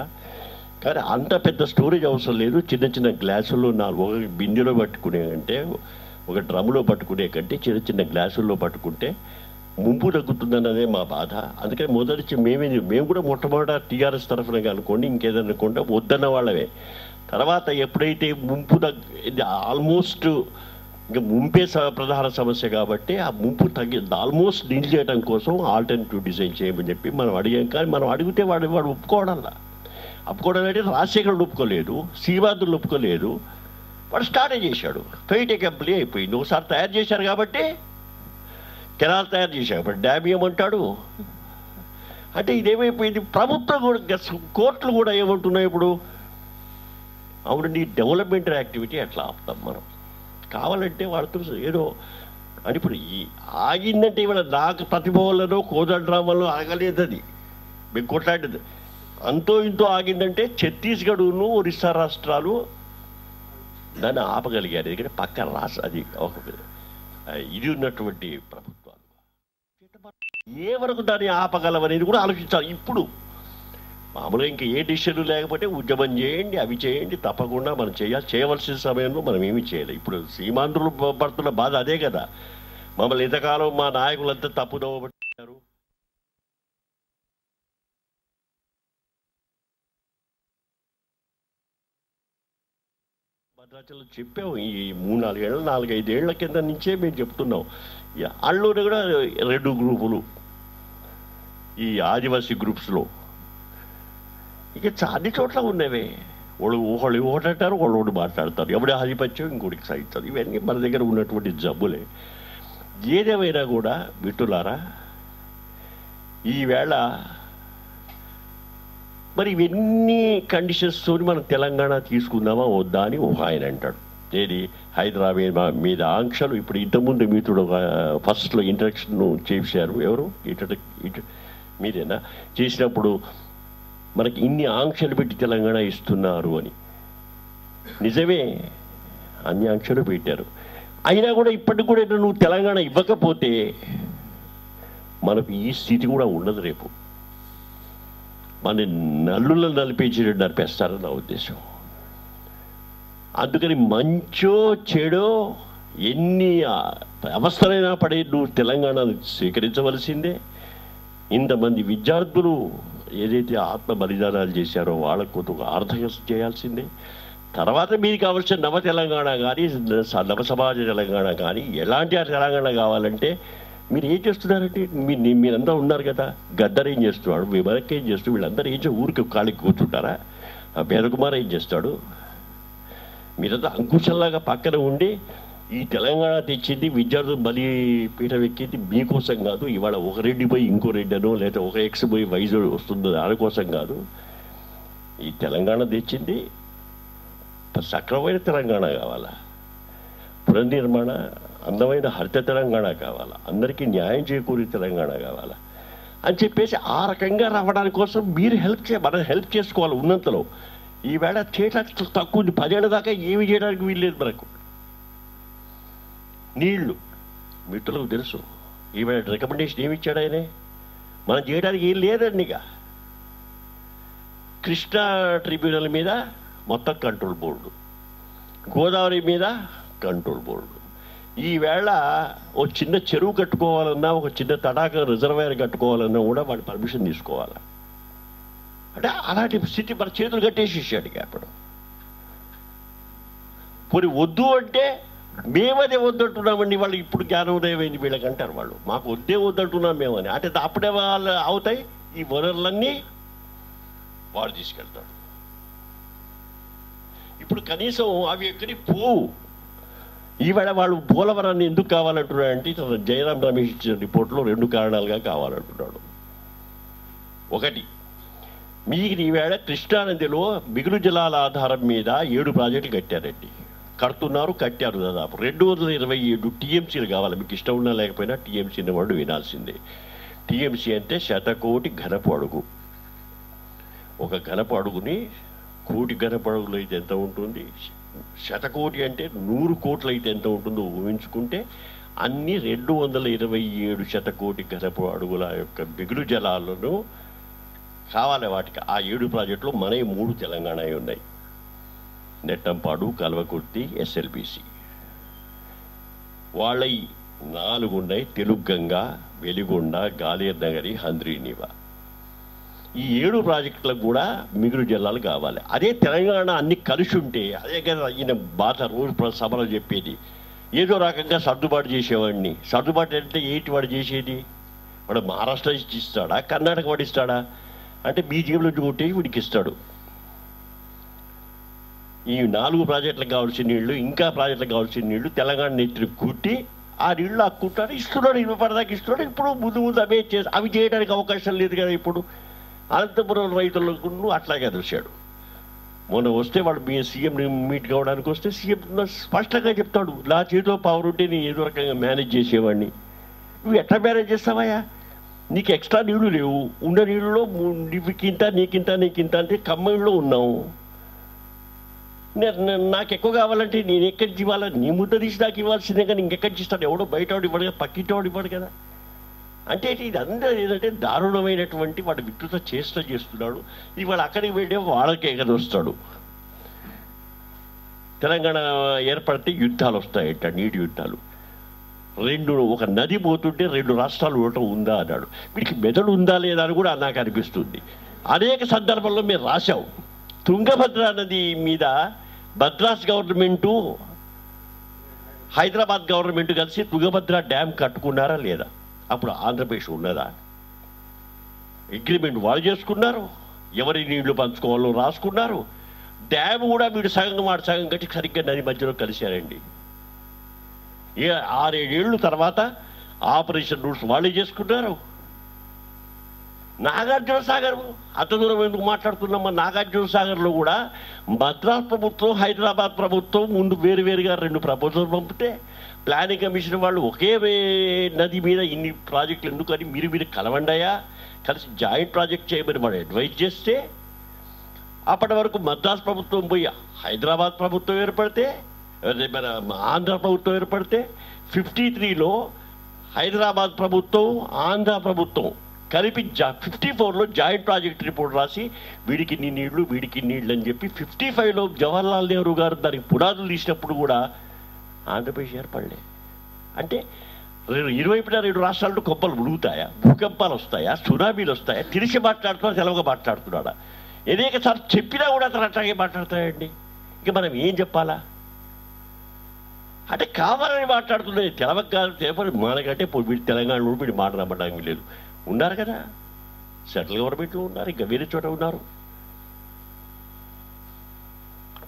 కానీ అంత పెద్ద స్టోరేజ్ అవసరం లేదు. చిన్న చిన్న గ్లాసుల్లో ఒక బిందెలో పట్టుకునే కంటే, ఒక డ్రమ్లో పట్టుకునే కంటే చిన్న చిన్న గ్లాసుల్లో పట్టుకుంటే ముంపు తగ్గుతుందన్నదే మా బాధ. అందుకని మొదటి మేము కూడా మొట్టమొదట టీఆర్ఎస్ తరఫున అనుకోండి, ఇంకేదన్నా అనుకుంటే వద్దన్న వాళ్ళవే. తర్వాత ఎప్పుడైతే ముంపు ఆల్మోస్ట్ ఇంకా ముంపే ప్రధాన సమస్య కాబట్టి ఆ ముంపు ఆల్మోస్ట్ డీల్ చేయడం కోసం ఆల్టర్నేటివ్ డిజైన్ చేయమని చెప్పి మనం అడిగాం. కానీ మనం అడిగితే వాడు ఒప్పుకోవడంలా. ఒప్పుకోవడం అంటే రాజశేఖరుడు ఒప్పుకోలేదు, శ్రీవాదులు ఒప్పుకోలేదు. వాడు స్టార్టే చేశాడు. ఫెయిట్ కంపెనీ అయిపోయింది. ఒకసారి తయారు చేశారు కాబట్టి కెనాల్ తయారు చేశారు, ఇప్పుడు డ్యామ్ ఏమంటాడు అంటే ఇదేమైపోయింది. ప్రభుత్వం కూడా కోర్టులు కూడా ఏమంటున్నాయి ఇప్పుడు, అవునండి డెవలప్మెంట్ యాక్టివిటీ ఎట్లా ఆపుతాం మనం, కావాలంటే వాళ్ళతో ఏదో అని. ఇప్పుడు ఈ ఆగిందంటే ఇవాళ నాకు ప్రతిభవనలో కోదండరామంలో ఆగలేదు, అది మేము కొట్లాడేది. అంతో ఇంతో ఆగిందంటే ఛత్తీస్గఢ్ను ఒరిస్సా రాష్ట్రాలు దాన్ని ఆపగలిగారు. ఎందుకంటే పక్క రాష్ట్ర అది ఒక ఇది ఉన్నటువంటి ప్రభుత్వాలు ఏ వరకు దాన్ని ఆపగలవనేది కూడా ఆలోచించాలి. ఇప్పుడు మామూలుగా ఇంకా ఏ డిసిషన్ లేకపోతే ఉద్యమం చేయండి, అవి చేయండి, తప్పకుండా మనం చేయవలసిన సమయంలో మనం ఏమీ చేయలేదు. ఇప్పుడు సీమాంధ్రులు పడుతున్న బాధ అదే కదా. మమ్మల్ని ఇంతకాలం మా నాయకులంతా తప్పుదోవ పట్టారు. భద్రాచలం చెప్పాము ఈ 3-4 ఏళ్ళ 4-5 ఏళ్ల కింద నుంచే మేము చెప్తున్నాం. అల్లూరు కూడా 2 గ్రూపులు ఈ ఆదివాసీ గ్రూప్స్లో ఇక అన్ని చోట్ల ఉన్నవే. ఒకళ్ళు ఒకటంటారు, ఒకళ్ళు మాట్లాడతారు, ఎవడి ఆధిపత్యం ఇంకోటికి సాగిస్తారు. ఇవన్నీ మన దగ్గర ఉన్నటువంటి జబ్బులే. ఏదేమైనా కూడా మిత్రులారా, ఈవేళ మరి ఇవన్నీ కండిషన్స్తో మనం తెలంగాణ తీసుకుందామా వద్దా అని ఒక ఆయన అంటాడు. ఏది హైదరాబాద్ మీద ఆంక్షలు. ఇప్పుడు ఇంతకుముందు మిత్రుడు ఫస్ట్లో ఇంట్రడక్షన్ చేశారు, ఎవరు మీరేనా చేసినప్పుడు మనకి ఇన్ని ఆంక్షలు పెట్టి తెలంగాణ ఇస్తున్నారు అని. నిజమే, అన్ని ఆంక్షలు పెట్టారు. అయినా కూడా ఇప్పటికి కూడా నువ్వు తెలంగాణ ఇవ్వకపోతే మనకు ఈ స్థితి కూడా ఉండదు. రేపు మన నల్లులో నలిపేసి నడిపేస్తారని నా ఉద్దేశం. అందుకని మంచో చెడో ఎన్ని అవస్థలైనా పడే నువ్వు తెలంగాణను స్వీకరించవలసిందే. ఇంతమంది విద్యార్థులు ఏదైతే ఆత్మ బలిదానాలు చేశారో వాళ్ళకు కొంత ఆర్థిక చేయాల్సిందే. తర్వాత మీకు కావాల్సిన నవ తెలంగాణ కానీ నవ సమాజ తెలంగాణ కానీ ఎలాంటి తెలంగాణ కావాలంటే మీరు ఏం చేస్తున్నారంటే మీరంతా ఉన్నారు కదా. గద్దర్ ఏం చేస్తున్నాడు, విమరక్ ఏం చేస్తూ వీళ్ళందరూ ఏం ఊరికి కాళ్ళకి కూర్చుంటారా? బేదకుమార్ ఏం చేస్తాడు? మీరంతా అంకుశంలాగా పక్కన ఉండి ఈ తెలంగాణ తెచ్చింది విద్యార్థులు బలి పీఠం ఎక్కింది మీకోసం కాదు. ఇవాళ ఒక రెడ్డి పోయి ఇంకో రెడ్డి అనో లేదా ఒక ఎక్స్ పోయి వైజు వస్తుందో దానికోసం కాదు. ఈ తెలంగాణ తెచ్చింది సక్రమైన తెలంగాణ కావాలా, పునర్నిర్మాణ అందమైన హరిత తెలంగాణ కావాలా, అందరికీ న్యాయం చేకూరే తెలంగాణ కావాలా అని చెప్పేసి ఆ రకంగా రావడానికి కోసం మీరు మనం హెల్ప్ చేసుకోవాలి ఉన్నంతలో. ఈవేళ చేయడానికి తక్కువ ఉంది. 10 ఏళ్ళ దాకా ఏమి చేయడానికి వీల్లేదు మనకు. నీళ్లు మిత్రులకు తెలుసు. ఈవేళ రికమెండేషన్ ఏమి ఇచ్చాడు ఆయనే? మనం చేయడానికి ఏం లేదండి. ఇక కృష్ణా ట్రిబ్యునల్ మీద మొత్తం కంట్రోల్ బోర్డు, గోదావరి మీద కంట్రోల్ బోర్డు. ఈవేళ ఓ చిన్న చెరువు కట్టుకోవాలన్నా, ఒక చిన్న తడాక రిజర్వాయర్ కట్టుకోవాలన్నా కూడా వాడు పర్మిషన్ తీసుకోవాలి. అంటే అలాంటి స్థితి మన చేతులు కట్టేసేసాడు. ఇక అప్పుడు పోనీ వద్దు అంటే మేమదే వద్దంటున్నామండి. వాళ్ళు ఇప్పుడు జ్ఞానోదయం అయింది వీళ్ళకి అంటారు. వాళ్ళు మాకు వద్దే వద్దంటున్నాం మేమని. అంటే అప్పుడే వాళ్ళు అవుతాయి. ఈ వనరులన్నీ వాడు తీసుకెళ్తాడు. ఇప్పుడు కనీసం అవి ఎక్కడి పోవు. ఈవేళ వాళ్ళు పోలవరాన్ని ఎందుకు కావాలంటున్నాడంటే జయరాం రమేష్ ఇచ్చిన రిపోర్ట్లో 2 కారణాలుగా కావాలంటున్నాడు. ఒకటి, మీకు ఈవేళ కృష్ణానదిలో మిగులు జలాల ఆధారం మీద 7 ప్రాజెక్టులు కట్టారండి. కట్టారు దాదాపు 227 టీఎంసీలు కావాలి. మీకు ఇష్టం ఉన్నా లేకపోయినా టీఎంసీని వాడు వినాల్సిందే. టీఎంసీ అంటే శతకోటి ఘనపు అడుగు. ఒక ఘనపు అడుగుని కోటి ఘనపు అడుగులు అయితే ఎంత ఉంటుంది, శతకోటి అంటే 100 కోట్లు అయితే ఎంత ఉంటుందో ఊహించుకుంటే అన్ని 227 శతకోటి ఘనపు అడుగుల యొక్క మిగులు జలాలను కావాలి వాటికి. ఆ 7 ప్రాజెక్టులు మనవి 3 తెలంగాణ ఉన్నాయి. నెట్టంపాడు, కల్వకుర్తి, ఎస్ఎల్బిసి. వాళ్ళ 4 ఉన్నాయి. తెలుగంగ, వెలిగొండ, గాలేర్ నగరి, హంద్రీనివా. ఈ 7 ప్రాజెక్టులకు కూడా మిగులు జలాలు కావాలి. అదే తెలంగాణ అన్ని కలిసి ఉంటే, అదే కదా ఈయన బాధ రోజు సభలో చెప్పేది. ఏదో రకంగా సర్దుబాటు చేసేవాడిని. సర్దుబాటు అంటే ఏంటి వాడు చేసేది? వాడు మహారాష్ట్ర ఇస్తాడా, కర్ణాటక వాడు ఇస్తాడా? అంటే మీ జేబులో నుంచి కొట్టేసి వీడికి ఇస్తాడు. ఈ 4 ప్రాజెక్టులకు కావాల్సిన నీళ్లు, ఇంకా ప్రాజెక్టులకు కావాల్సిన నీళ్లు తెలంగాణ నెత్తిని కుట్టి ఆ నీళ్లు అక్కుంటాడు, ఇస్తున్నాడు. ఇవ్వపడదాకా ఇస్తున్నాడు. ఇప్పుడు ముందు అవే అవి చేయడానికి అవకాశం లేదు కదా. ఇప్పుడు అనంతపురం రైతులకు అట్లాగే చూశాడు. మొన్న వస్తే వాడు మీ సీఎం మీట్ కావడానికి వస్తే సీఎం స్పష్టంగా చెప్తాడు, నా చేతిలో పవర్ ఉంటే నేను ఏదో రకంగా మేనేజ్ చేసేవాడిని. నువ్వు ఎట్లా మేనేజ్ చేస్తావయ్యా? నీకు ఎక్స్ట్రా నీళ్లు లేవు. ఉన్న నీళ్ళలో నీకింత నీకింత అంటే ఖమ్మంలో ఉన్నావు. నాకు ఎక్కువ కావాలంటే నేను ఎక్కడికి ఇవ్వాలి? నీ ముద్ద తీసి నాకు ఇవ్వాల్సిందే కానీ ఇంకెక్కడికి ఇస్తాడు? ఎవడో బయట వాడు ఇవ్వడు కదా, పక్కింటి వాడు ఇవ్వడు కదా. అంటే ఇదంతా ఏంటంటే దారుణమైనటువంటి వాడు వికృత చేష్టలు చేస్తున్నాడు. ఇవాళ అక్కడికి వెళ్ళే వాళ్ళకి ఎగదొస్తాడు. తెలంగాణ ఏర్పడితే యుద్ధాలు వస్తాయంట, నీటి యుద్ధాలు. ఒక నది పోతుంటే 2 రాష్ట్రాలు ఉండటం ఉందా అన్నాడు. వీడికి మెదడు ఉందా లేదా అని కూడా నాకు అనిపిస్తుంది. అనేక సందర్భాల్లో మేము రాశాం. తుంగభద్ర నది మీద మద్రాస్ గవర్నమెంటు, హైదరాబాద్ గవర్నమెంట్ కలిసి తుంగభద్ర డ్యామ్ కట్టుకున్నారా లేదా? అప్పుడు ఆంధ్రప్రదేశ్ ఉన్నదా? అగ్రిమెంట్ వాళ్ళు చేసుకున్నారు. ఎవరి నీళ్లు పంచుకోవాలో రాసుకున్నారు. డ్యామ్ కూడా వీడు సగం వాడు సగం కట్టి సరిగ్గా నది మధ్యలో కలిశారండి. 6-7 ఏళ్ళు తర్వాత ఆపరేషన్ రూట్స్ వాళ్ళే చేసుకున్నారు. నాగార్జున సాగర్ అంత దూరం ఎందుకు మాట్లాడుతున్నామా? నాగార్జున సాగర్లో కూడా మద్రాస్ ప్రభుత్వం, హైదరాబాద్ ప్రభుత్వం ముందు వేరువేరుగా 2 ప్రపోజల్ పంపితే ప్లానింగ్ కమిషన్ వాళ్ళు ఒకే నది మీద ఇన్ని ప్రాజెక్టులు ఎందుకని మీరు కలవండాయా, కలిసి జాయింట్ ప్రాజెక్ట్ చేయమని వాడు అడ్వైజ్ చేస్తే అప్పటి వరకు మద్రాస్ ప్రభుత్వం పోయి హైదరాబాద్ ప్రభుత్వం ఏర్పడితే, మన ఆంధ్ర ప్రభుత్వం ఏర్పడితే 53లో హైదరాబాద్ ప్రభుత్వం, ఆంధ్ర ప్రభుత్వం కలిపి 54లో జాయింట్ ప్రాజెక్ట్ రిపోర్ట్ రాసి వీడికి ఇన్ని నీళ్లు, వీడికి నీళ్ళు అని చెప్పి 55లో జవహర్లాల్ నెహ్రూ గారు దానికి పునాదులు తీసినప్పుడు కూడా ఆంధ్రప్రదేశ్ ఏర్పడలే. అంటే ఇరువైపున 2 రాష్ట్రాల్లో కొప్పలు మురుగుతాయా, భూకంపాలు వస్తాయా, సునామీలు వస్తాయా, తెలిసి మాట్లాడుతున్నా, తెలవగా మాట్లాడుతున్నాడా? అనేకసార్లు చెప్పినా కూడా అతను అట్లాగే మాట్లాడతాయండి. ఇంక మనం ఏం చెప్పాలా? అంటే కావాలని మాట్లాడుతున్నాయి. తెలవక మనకంటే వీడు తెలంగాణలో వీడు మాట నమ్మడానికి లేదు. ఉన్నారు కదా, సెంట్రల్ గవర్నమెంట్లో ఉన్నారు, ఇంకా వేరే చోట ఉన్నారు,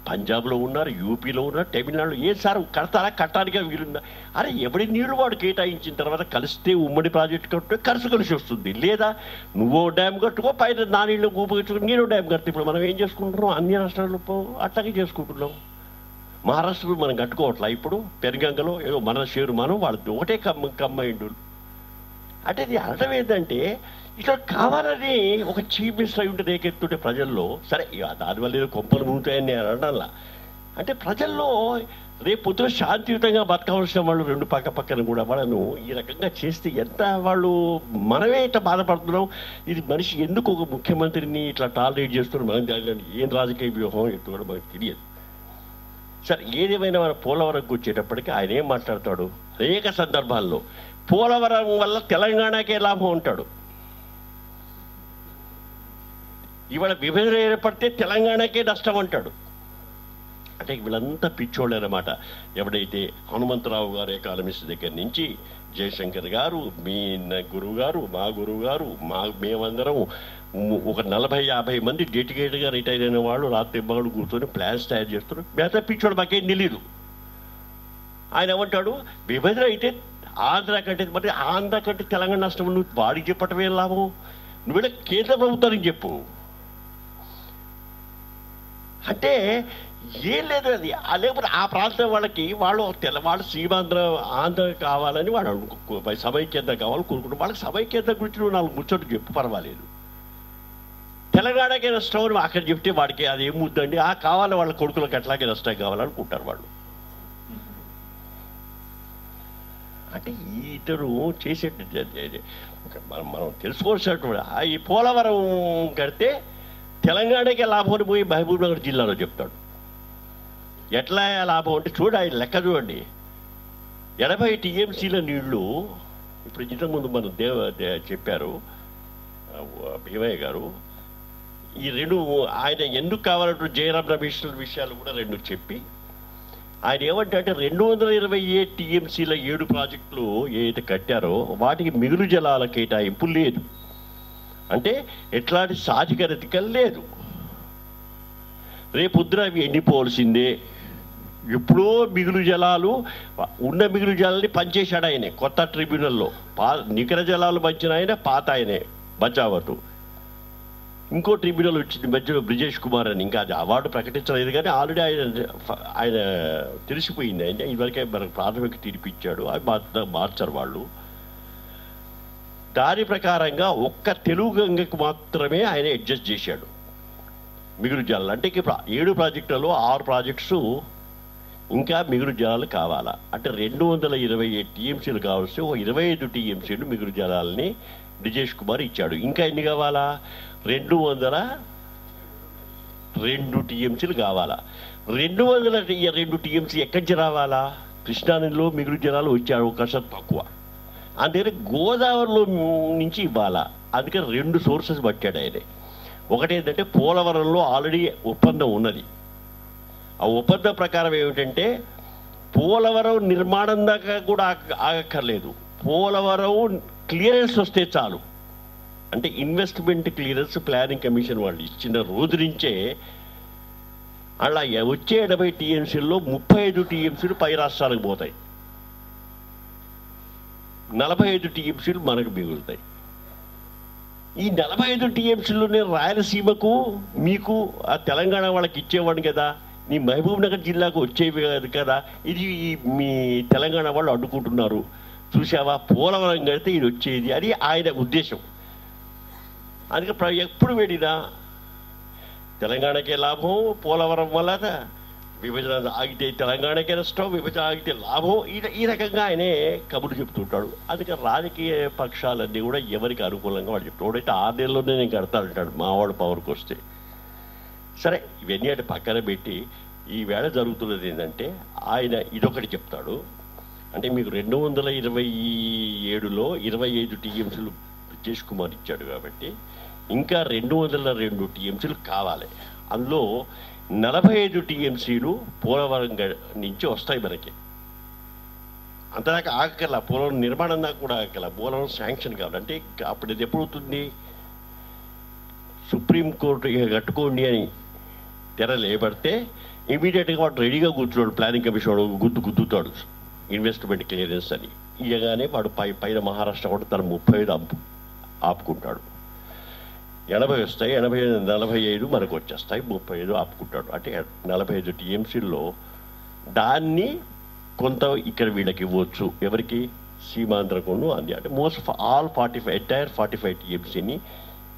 పంజాబ్లో ఉన్నారు, యూపీలో ఉన్నారు, తమిళనాడులో. ఏ సార్ కడతారా? కట్టడానికే వీలుందా? అరే ఎవడి నీళ్లు వాడు కేటాయించిన తర్వాత కలిస్తే ఉమ్మడి ప్రాజెక్టు కట్టుకో, కలిసి వస్తుంది. లేదా నువ్వో డ్యామ్ కట్టుకో, పైన నా నీళ్ళు ఉపయోగించుకుని నేను డ్యామ్ కడితే ఇప్పుడు మనం ఏం చేసుకుంటున్నాం? అన్ని రాష్ట్రాల్లో అట్లాగే చేసుకుంటున్నాం. మహారాష్ట్రలో మనం కట్టుకోవట్లా ఇప్పుడు పెనుగంగలో ఏదో మన షేరు మనం వాళ్ళది ఒకటే కమ్మైండు. అంటే ఇది అర్థం ఏంటంటే ఇట్లా కావాలని ఒక చీఫ్ మినిస్టర్ అయి ఉంటే రేకెత్తుంటే ప్రజల్లో, సరే దానివల్ల ఏదో కొంపలు ముగుతాయని నేను అనడంలా. అంటే ప్రజల్లో రేపు పొద్దున శాంతియుతంగా బతకవలసిన వాళ్ళు 2 పక్కన కూడా వాళ్ళను ఈ రకంగా చేస్తే ఎంత వాళ్ళు మనమే ఇట్లా బాధపడుతున్నాం. ఇది మనిషి ఎందుకు ఒక ముఖ్యమంత్రిని ఇట్లా టాలరేట్ చేస్తున్నాం మనం తెలియదు. ఏం రాజకీయ వ్యూహం ఎత్తు కూడా మనకు తెలియదు. సరే ఏదేమైనా మన పోలవరంకి వచ్చేటప్పటికీ ఆయన ఏం మాట్లాడతాడు? అనేక సందర్భాల్లో పోలవరం వల్ల తెలంగాణకే లాభం ఉంటాడు. ఇవాళ విభజన ఏర్పడితే తెలంగాణకే నష్టం అంటాడు. అంటే వీళ్ళంతా పిచ్చోళ్ళు అన్నమాట. ఎవడైతే హనుమంతరావు గారు ఎకానమిస్ట్ దగ్గర నుంచి జయశంకర్ గారు, మీ గురువు గారు, మా గురువు గారు, మేమందరం ఒక 40-50 మంది డెడికేటెడ్గా రిటైర్ అయిన వాళ్ళు రాత్రి ఇబ్బందులు కూర్చొని ప్లాన్స్ తయారు చేస్తున్నారు. మిగతా పిచ్చోడు మాకేం తెలియదు. ఆయన ఏమంటాడు? విభజన అయితే ఆంధ్ర కంటే తెలంగాణ నష్టం నువ్వు వాడికి చెప్పటమే లాభం, నువ్వు కేంద్ర ప్రభుత్వానికి చెప్పు. అంటే ఏం లేదు అది. లేకపోతే ఆ ప్రాంతం వాళ్ళకి వాళ్ళు సీమాంధ్ర ఆంధ్ర కావాలని వాడు సమైక్యత కావాలని కోరుకుంటారు. వాళ్ళకి సమైక్యత గురించి నువ్వు 4 ముచ్చట్లు చెప్పు, పర్వాలేదు. తెలంగాణకే నష్టం అని అక్కడ చెప్తే వాడికి అది ఏం ముద్దండి, కావాలి వాళ్ళ కొడుకులకు ఎట్లాగే నష్టం కావాలనుకుంటారు వాళ్ళు. అంటే ఇతరు చేసే మనం తెలుసుకోవాల్సినటువంటి ఈ పోలవరం కడితే తెలంగాణకే లాభం అని పోయి మహబూబ్ నగర్ జిల్లాలో చెప్తాడు. ఎట్లా లాభం అంటే చూడు, ఆయన లెక్క చూడండి. 80 టీఎంసీల నీళ్లు ఇప్పుడు ఇంతకుముందు మనం చెప్పారు భీమయ్య గారు. ఈ 2 ఆయన ఎందుకు కావాలంటే జయరాం రమేష్ విషయాలు కూడా 2 చెప్పి ఆయన ఏమంటే 228 టీఎంసీల 7 ప్రాజెక్టులు ఏదైతే కట్టారో వాటికి మిగులు జలాల కేటాయింపు లేదు. అంటే ఎట్లాంటి సాధికారిక లేదు. రేపొద్దున అవి ఎండిపోవలసిందే. ఎప్పుడో మిగులు జలాలు ఉన్న మిగులు జలాల్ని పనిచేశాడు ఆయనే కొత్త ట్రిబ్యునల్లో. నికర జలాలు పంచిన ఆయన పాత ఆయనే బచావతు. ఇంకో ట్రిబ్యునల్ వచ్చింది మధ్యలో బ్రిజేష్ కుమార్ అని, ఇంకా అది అవార్డు ప్రకటించలేదు కానీ ఆల్రెడీ ఆయన తెలిసిపోయింది. ఆయన ఇదివరకే మనకు ప్రాథమిక తీర్పు ఇచ్చాడు, అది మార్చారు వాళ్ళు. దాని ప్రకారంగా ఒక్క తెలుగు గంగకు మాత్రమే ఆయన అడ్జస్ట్ చేశాడు మిగులు జలాలు. అంటే 7 ప్రాజెక్టులలో 6 ప్రాజెక్ట్స్ ఇంకా మిగులు జలాలు కావాలా. అంటే 227 టీఎంసీలు కావాల్సి 25 టీఎంసీలు మిగులు జలాలని బ్రిజేష్ కుమార్ ఇచ్చాడు. ఇంకా ఎన్ని కావాలా? 202 టీఎంసీలు కావాలా. 202 టీఎంసీ ఎక్కడి నుంచి రావాలా? కృష్ణానదిలో మిగులు జలాలు వచ్చే అవకాశం తక్కువ. అందుకని గోదావరిలో నుంచి ఇవ్వాలా. అందుకని 2 సోర్సెస్ పట్టాడు ఆయన. ఒకటి ఏంటంటే పోలవరంలో ఆల్రెడీ ఒప్పందం ఉన్నది. ఆ ఒప్పందం ప్రకారం ఏమిటంటే పోలవరం నిర్మాణం దాకా కూడా ఆగక్కర్లేదు, పోలవరం క్లియరెన్స్ వస్తే చాలు. అంటే ఇన్వెస్ట్మెంట్ క్లియరెన్స్ ప్లానింగ్ కమిషన్ వాళ్ళు ఇచ్చిన రోజు నుంచే అలా వచ్చే 80 టీఎంసీల్లో 35 టీఎంసీలు పై రాష్ట్రాలకు పోతాయి, 45 టీఎంసీలు మనకు మిగులుతాయి. ఈ 45 టీఎంసీలోనే రాయలసీమకు మీకు ఆ తెలంగాణ వాళ్ళకి ఇచ్చేవాడిని కదా, నీ మహబూబ్ నగర్ జిల్లాకు వచ్చేవి కదా, ఇది మీ తెలంగాణ వాళ్ళు అడ్డుకుంటున్నారు చూసావా, పోలవరం కడితే ఇది వచ్చేది అని ఆయన ఉద్దేశం. అందుకే ఎప్పుడు వెళ్ళినా తెలంగాణకే లాభం, పోలవరం వల్ల విభజన ఆగితే తెలంగాణకే నష్టం, విభజన ఆగితే లాభం, ఈ రకంగా ఆయనే కబుర్లు చెప్తుంటాడు. అందుకని రాజకీయ పక్షాలన్నీ కూడా ఎవరికి అనుకూలంగా వాడు చెప్తాడు. వాడైతే 6 నెలల్లోనే నేను కడతానంటాడు మావాడు పవర్కి వస్తే. సరే, ఇవన్నీ అంటే పక్కన పెట్టి ఈవేళ జరుగుతున్నది ఏంటంటే ఆయన ఇదొకటి చెప్తాడు. అంటే మీకు 227లో 25 టీఎంసీలు బ్రిజేష్ కుమార్ ఇచ్చాడు కాబట్టి ఇంకా 202 టీఎంసీలు కావాలి. అందులో 45 టీఎంసీలు పోలవరం నుంచి వస్తాయి మనకి. అంతదాకా ఆగకల, పోలవరం నిర్మాణం దాకా కూడా ఆగకల, పోలవరం శాంక్షన్ కావాలంటే అప్పుడు ఇది ఎప్పుడు అవుతుంది? సుప్రీంకోర్టు ఇక కట్టుకోండి అని తెర లేబడితే ఇమీడియట్గా వాడు రెడీగా కూర్చున్నాడు. ప్లానింగ్ కమిషన్ వాడు గుద్దుతాడు ఇన్వెస్ట్మెంట్ క్లియరెన్స్ అని. ఇయగానే వాడు పైన మహారాష్ట్ర కూడా తన 35 ఆపుకుంటాడు. 80 వస్తాయి, 45 మనకు వచ్చేస్తాయి, 35 ఆపుకుంటాడు. అంటే 45 టీఎంసీల్లో దాన్ని కొంత ఇక్కడ వీళ్ళకి ఇవ్వచ్చు. ఎవరికి? సీమాంధ్రకును అంది. అంటే మోస్ట్ ఆల్ 45 టీఎంసీని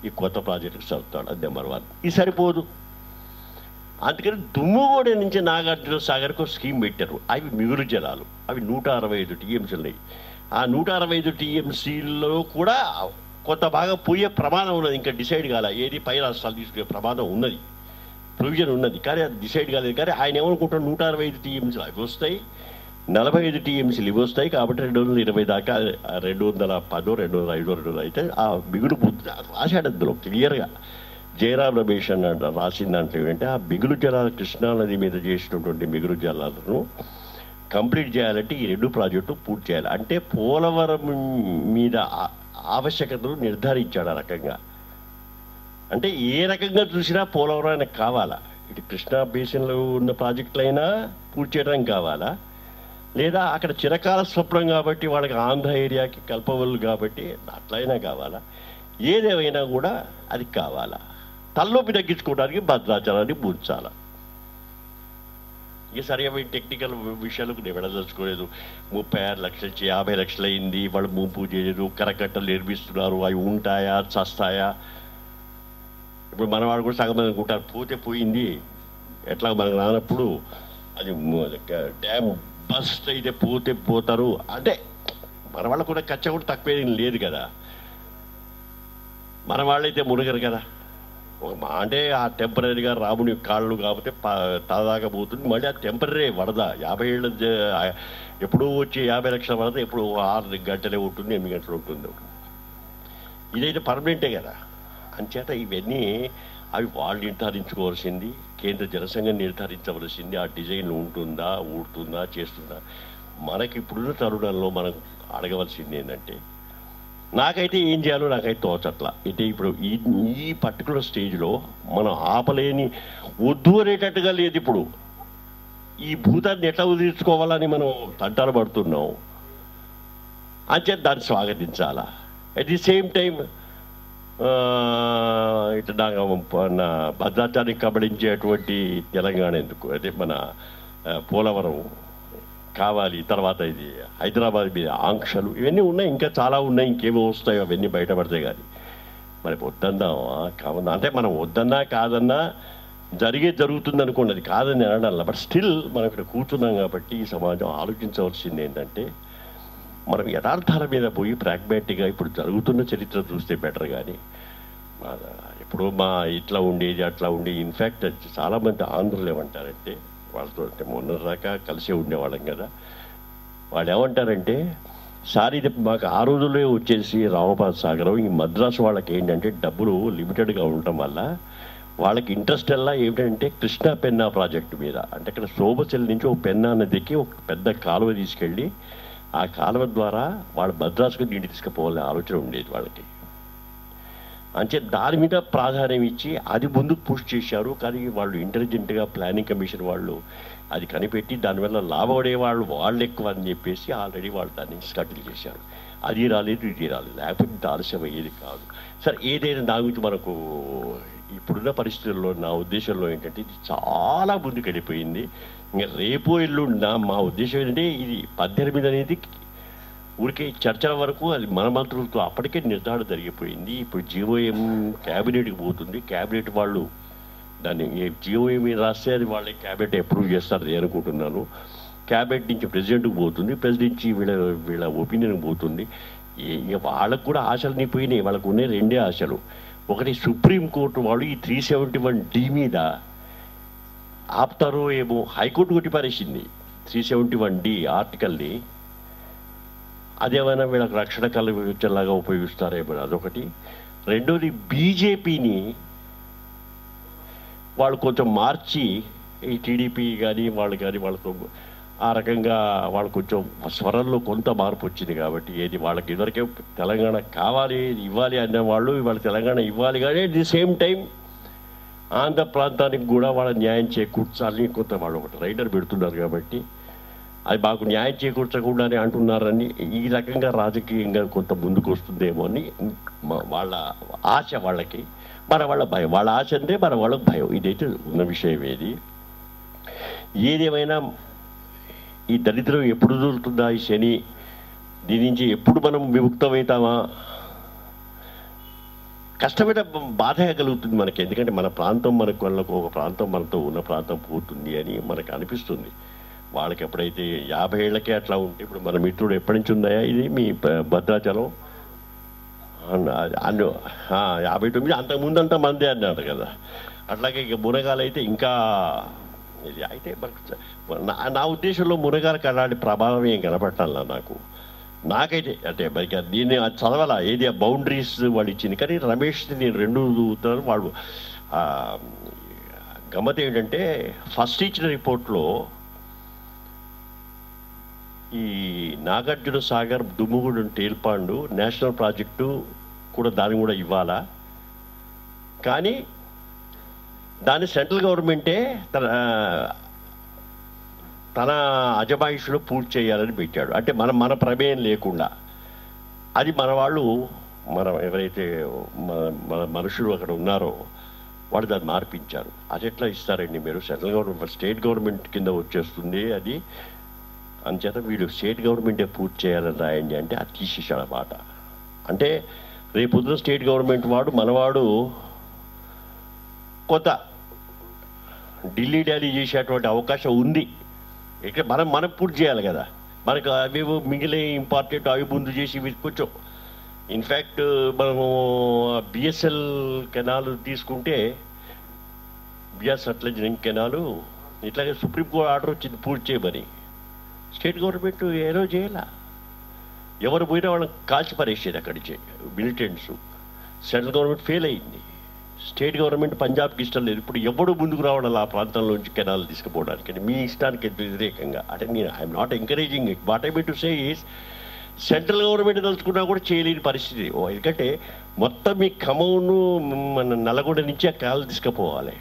ఈ కొత్త ప్రాజెక్టుకి చదువుతాడు. అది నెంబర్ 1. ఇది సరిపోదు. అందుకని దుమ్ముగూడ నుంచి నాగార్జున సాగర్కు స్కీమ్ పెట్టారు. అవి మిగులు జలాలు, అవి 165 టీఎంసీలు ఉన్నాయి. ఆ 165 టీఎంసీల్లో కూడా కొంత బాగా పోయే ప్రమాదం ఉన్నది. ఇంకా డిసైడ్ కాలే, ఏది పై రాష్ట్రాలు తీసుకునే ప్రమాదం ఉన్నది, ప్రొవిజన్ ఉన్నది, కానీ అది డిసైడ్ కాలేదు. కానీ ఆయన ఏమనుకుంటాడు, 165 టీఎంసీలు అవి వస్తాయి, 45 టీఎంసీలు ఇవి వస్తాయి కాబట్టి 220 దాకా 210, 205, 200 అయితే ఆ మిగులు రాశాడు. అందులో క్లియర్గా జయరాం రమేష్ అన్న రాసిన దాంట్లో ఏంటంటే ఆ మిగులు జలాలు కృష్ణానది మీద చేసినటువంటి మిగులు జలాలను కంప్లీట్ చేయాలంటే ఈ 2 ప్రాజెక్టులు పూర్తి చేయాలి. అంటే పోలవరం మీద ఆవశ్యకతలు నిర్ధారించాడు ఆ రకంగా. అంటే ఏ రకంగా చూసినా పోలవరం ఆయనకు కావాలా? ఇటు కృష్ణా బేసిన్లో ఉన్న ప్రాజెక్టులైనా పూర్తి చేయడానికి కావాలా, లేదా అక్కడ చిరకాల స్వప్నం కాబట్టి వాళ్ళకి ఆంధ్ర ఏరియాకి కల్పవల్లు కాబట్టి అట్లయినా కావాలా? ఏదేమైనా కూడా అది కావాలా? తలనొప్పి తగ్గించుకోవడానికి భద్రాచలాన్ని పూడ్చాలా? ఇక సరిగా టెక్నికల్ విషయాలకు నేను వెళ్ళదలుచుకోలేదు. 36 లక్షలు 50 లక్షలు అయింది, వాళ్ళు ముంపు చేయలేదు, కరకట్టలు నిర్మిస్తున్నారు, అవి ఉంటాయా చస్తాయా? ఇప్పుడు మన వాళ్ళు కూడా సగం మంది అనుకుంటారు పోతే పోయింది, ఎట్లా మనకు రానప్పుడు అది డ్యామ్ బస్ట్ అయితే పోతే పోతారు. అంటే మన వాళ్ళకు కూడా ఖర్చు కూడా తక్కువేం లేదు కదా, మన వాళ్ళైతే మునగరు కదా. అంటే ఆ టెంపరీగా రాముని కాళ్ళు కాకపోతే తలదాకా పోతుంది. మళ్ళీ ఆ టెంపరీ వరద 50 ఏళ్ళ ఎప్పుడూ వచ్చి 50 లక్షల వరద ఎప్పుడు 6 గంటలే ఉంటుంది, 8 గంటలు ఉంటుంది. ఇదైతే పర్మనెంటే కదా. అంచేత ఇవన్నీ అవి వాళ్ళు నిర్ధారించుకోవాల్సింది, కేంద్ర జనసంఘం నిర్ధారించవలసింది. ఆ డిజైన్ ఉంటుందా, ఊడుతుందా, చేస్తుందా? మనకి ఇప్పుడున్న తరుణంలో మనం అడగవలసింది ఏంటంటే, నాకైతే ఏం చేయాలో నాకైతే తోచట్లా. అయితే ఇప్పుడు ఈ పర్టికులర్ స్టేజ్లో మనం ఆపలేని, వద్దు అనేటట్టుగా లేదు. ఇప్పుడు ఈ భూతాన్ని ఎట్లా వదిలించుకోవాలని మనం తంటాలు పడుతున్నాం. అంచేత దాన్ని స్వాగతించాలా. అట్ ది సేమ్ టైం ఇట్లా నా భద్రాచారాన్ని కబడించేటువంటి తెలంగాణ ఎందుకు, అదే మన పోలవరం కావాలి, తర్వాత ఇది హైదరాబాద్ మీద ఆంక్షలు, ఇవన్నీ ఉన్నాయి, ఇంకా చాలా ఉన్నాయి, ఇంకేమో వస్తాయో అవన్నీ బయటపడతాయి. కానీ మరి వద్దన్నావా కావన్నా అంటే మనం వద్దన్నా కాదన్నా జరుగుతుంది అనుకోండి, అది కాదని అనడాల. బట్ స్టిల్ మనం ఇక్కడ కూర్చున్నాం కాబట్టి ఈ సమాజం ఆలోచించవలసింది ఏంటంటే, మనం యథార్థాల మీద పోయి ప్రాగ్మాటిక్గా ఇప్పుడు జరుగుతున్న చరిత్ర చూస్తే బెటర్. కానీ ఎప్పుడో ఇట్లా ఉండేది అట్లా ఉండేది. ఇన్ఫ్యాక్ట్ చాలామంది ఆంధ్రులు ఏమంటారంటే, వాళ్ళతో అంటే మొన్న దాకా కలిసే ఉండేవాళ్ళం కదా, వాళ్ళు ఏమంటారంటే, సార్ ఇది మాకు ఆ రోజుల్లో వచ్చేసి రామపాద సాగరం, ఈ మద్రాసు వాళ్ళకి ఏంటంటే డబ్బులు లిమిటెడ్గా ఉండటం వల్ల వాళ్ళకి ఇంట్రెస్ట్ ఎలా ఏమిటంటే కృష్ణా పెన్నా ప్రాజెక్టు మీద. అంటే ఇక్కడ సోబచెల్ నుంచి ఒక పెన్నా నదికి ఒక పెద్ద కాలువ తీసుకెళ్ళి ఆ కాలువ ద్వారా వాళ్ళ మద్రాసుకు నీటి తీసుకుపోవాలనే ఆలోచన ఉండేది వాళ్ళకి. అంటే దాని మీద ప్రాధాన్యం ఇచ్చి అది ముందుకు పుష్ చేశారు. కానీ వాళ్ళు ఇంటెలిజెంట్గా ప్లానింగ్ కమిషన్ వాళ్ళు అది కనిపెట్టి దానివల్ల లాభపడే వాళ్ళు ఎక్కువ అని చెప్పేసి ఆల్రెడీ వాళ్ళు దాన్ని స్కటిల్ చేశారు. అది రాలేదు, ఇది రాలేదు, లేకపోతే ఇంత ఆలస్యం అయ్యేది కాదు. సరే, ఏదైనా దాని గురించి మనకు ఇప్పుడున్న పరిస్థితుల్లో నా ఉద్దేశంలో ఏంటంటే ఇది చాలా ముందుకు వెళ్ళిపోయింది. ఇంకా రేపు ఎల్లుండినా మా ఉద్దేశం ఏంటంటే ఇది 18 అనేది ఊరికే చర్చల వరకు అది మన మంత్రులతో అప్పటికే నిర్ధారణ జరిగిపోయింది. ఇప్పుడు జీవోఎం క్యాబినెట్కి పోతుంది. క్యాబినెట్ వాళ్ళు దాన్ని జిఓఏ మీద రాస్తే అది వాళ్ళ క్యాబినెట్ అప్రూవ్ చేస్తారు అనుకుంటున్నాను. క్యాబినెట్ నుంచి ప్రెసిడెంట్కి పోతుంది, ప్రెసిడెంట్ నుంచి వీళ్ళ ఒపీనియన్కి పోతుంది. ఇక వాళ్ళకు కూడా ఆశలు పోయినాయి. వాళ్ళకు ఉన్నాయి రెండే ఆశలు. ఒకటి సుప్రీంకోర్టు వాళ్ళు ఈ 371D మీద ఆపుతారో ఏమో. హైకోర్టు కొట్టిపారేసింది 371D ఆర్టికల్ని. అదేమైనా వీళ్ళకి రక్షణ కల్పించేలాగా ఉపయోగిస్తారేమో, అదొకటి. రెండోది బీజేపీని వాళ్ళు కొంచెం మార్చి, ఈ టీడీపీ కానీ వాళ్ళు కానీ వాళ్ళతో ఆ రకంగా వాళ్ళు కొంచెం స్వరంలో కొంత మార్పు వచ్చింది కాబట్టి, ఏది వాళ్ళకి ఇదివరకే తెలంగాణ కావాలి ఇవ్వాలి అనే వాళ్ళు ఇవాళ తెలంగాణ ఇవ్వాలి, కానీ at the same time Andhra ప్రాంతానికి కూడా వాళ్ళ న్యాయం చేకూర్చాలని కొంత వాళ్ళు ఒకటి రైడర్ పెడుతున్నారు కాబట్టి, అది మాకు న్యాయం చేకూర్చకుండానే అంటున్నారని ఈ రకంగా రాజకీయంగా కొంత ముందుకు వస్తుందేమో అని వాళ్ళ ఆశ. వాళ్ళకి మన వాళ్ళ భయం. వాళ్ళ ఆశ అంటే మన వాళ్ళకి భయం. ఇదైతే ఉన్న విషయం. ఏదేమైనా ఈ దరిద్రం ఎప్పుడు దొరుకుతుందా, ఈ శని, దీని నుంచి ఎప్పుడు మనం విముక్తమవుతామా? కష్టమైన బాధ కలుగుతుంది మనకి. ఎందుకంటే మన ప్రాంతం మనకు వాళ్ళకు ఒక ప్రాంతం మనతో ఉన్న ప్రాంతం పోతుంది అని మనకు అనిపిస్తుంది. వాళ్ళకి ఎప్పుడైతే 50 ఏళ్ళకే అట్లా ఉంటే, ఇప్పుడు మన మిత్రుడు ఎప్పటి నుంచి ఉన్నాయా ఇది మీ భద్రాచలం 59, అంతకుముందంతా మందే అన్నాడు కదా. అట్లాగే ఇక మునగాలు అయితే ఇంకా ఇది అయితే నా ఉద్దేశంలో మునగాలకు అలాంటి ప్రభావం ఏం కనపట్టాల నాకైతే. అంటే మరి దీన్ని చదవాలా, ఏది ఆ బౌండరీస్ వాళ్ళు ఇచ్చింది. కానీ రమేష్ నేను 2 చదువుతాను. వాడు గమ్మత్ ఏంటంటే ఫస్ట్ ఇచ్చిన రిపోర్ట్లో ఈ నాగార్జున సాగర్ దుమ్ముగూడెం టేల్పాండు నేషనల్ ప్రాజెక్టు కూడా దాన్ని కూడా ఇవ్వాలా, కానీ దాన్ని సెంట్రల్ గవర్నమెంటే తన అజమాయిషిలో పూర్తి చేయాలని పెట్టాడు. అంటే మన ప్రమేయం లేకుండా. అది మన వాళ్ళు, ఎవరైతే మన మనుషులు అక్కడ ఉన్నారో వాళ్ళు దాన్ని మార్పించారు. అది ఎట్లా ఇస్తారండి మీరు? సెంట్రల్ గవర్నమెంట్ స్టేట్ గవర్నమెంట్ కింద వచ్చేస్తుంది అది. అంచేత వీడు స్టేట్ గవర్నమెంటే పూర్తి చేయాలని రాయండి అంటే అది తీసేసాడు అన్నమాట. అంటే రేపొద్దున స్టేట్ గవర్నమెంట్ వాడు మనవాడు కొంత ఢిల్లీ డాలీ చేసేటువంటి అవకాశం ఉంది. ఇక్కడ మనం పూర్తి చేయాలి కదా. మనకు అవి మిగిలిన ఇంపార్టెంట్ అవి ముందు చేసి కొంచెం. ఇన్ఫ్యాక్ట్ మనము బిఎస్ఎల్ కెనాల్ తీసుకుంటే, బిఆర్ సట్లెజ్ కెనాలు ఇట్లాగే సుప్రీంకోర్టు ఆర్డర్ వచ్చింది పూర్తి చేయమని. స్టేట్ గవర్నమెంట్ ఏదో చేయాల. ఎవరు పోయినా వాళ్ళని కాల్చి పరేసేది అక్కడి నుంచి మిలిటెంట్స్. సెంట్రల్ గవర్నమెంట్ ఫెయిల్ అయింది. స్టేట్ గవర్నమెంట్ పంజాబ్కి ఇష్టం లేదు. ఇప్పుడు ఎవడు ముందుకు రావడం ఆ ప్రాంతంలోంచి కెనాల్ తీసుకుపోవడానికి మీ ఇష్టానికి వ్యతిరేకంగా. అంటే నేను I'm not encouraging it. What I mean to say is central government తలుచుకున్నా కూడా చేయలేని పరిస్థితి. ఎందుకంటే మొత్తం మీ ఖమ్మంను మన నల్గొండ నుంచి ఆ కెనాల్ తీసుకుపోవాలి,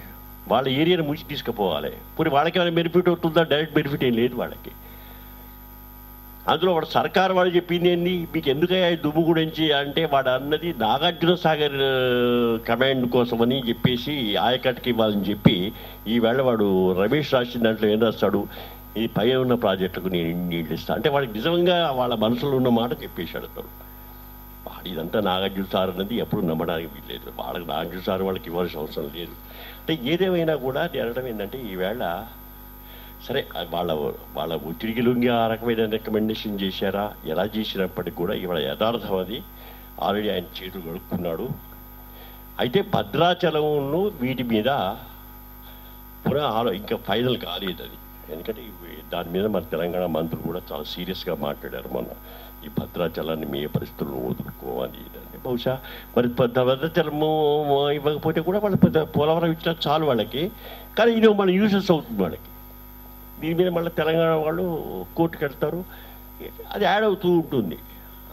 వాళ్ళ ఏరియాను ముంచి తీసుకుపోవాలి. పోనీ వాళ్ళకి ఏమైనా బెనిఫిట్ అవుతుందా? డైరెక్ట్ బెనిఫిట్ ఏం లేదు వాళ్ళకి. అందులో వాడు సర్కారు వాడు చెప్పింది ఏంది, మీకు ఎందుకయ్యా దుమ్ము గురించి అంటే వాడు అన్నది నాగార్జున సాగర్ కమాండ్ కోసమని చెప్పేసి ఆయకట్టుకి ఇవ్వాలని చెప్పి ఈవేళ వాడు రమేష్ రాసిన దాంట్లో ఏం రాస్తాడు, ఈ పై ఉన్న ప్రాజెక్టులకు నేను నీళ్ళు ఇస్తాను అంటే వాడికి నిజంగా వాళ్ళ మనసులో ఉన్న మాట చెప్పేశాడు అతను. వాడు ఇదంతా నాగార్జున సార్ అన్నది ఎప్పుడు నమ్మడానికి వీల్లేదు. వాళ్ళకి నాగార్జున సార్ వాళ్ళకి ఇవ్వాల్సిన అవసరం లేదు. అంటే ఏదేమైనా కూడా అనడం ఏంటంటే ఈవేళ సరే వాళ్ళ ఒత్తిడికి లొంగి ఆ రకమైన రికమెండేషన్ చేశారా, ఎలా చేసినప్పటికీ కూడా ఇవాళ యథార్థం అది ఆల్రెడీ ఆయన చేతులు కడుక్కున్నాడు. అయితే భద్రాచలంను వీటి మీద ఇంకా ఫైనల్ కాలేదు అది. ఎందుకంటే దాని మీద మన తెలంగాణ మంత్రులు కూడా చాలా సీరియస్గా మాట్లాడారు మొన్న. ఈ భద్రాచలాన్ని మీ పరిస్థితులను వదులుకోవాలి ఇదని. బహుశా మరి భద్రాచలము ఇవ్వకపోతే కూడా వాళ్ళు పోలవరం ఇచ్చినా చాలు వాళ్ళకి. కానీ ఇది మన యూజెస్ అవుతుంది వాళ్ళకి. దీని మీద మళ్ళీ తెలంగాణ వాళ్ళు కోర్టుకు వెళ్తారు, అది యాడ్ అవుతూ ఉంటుంది.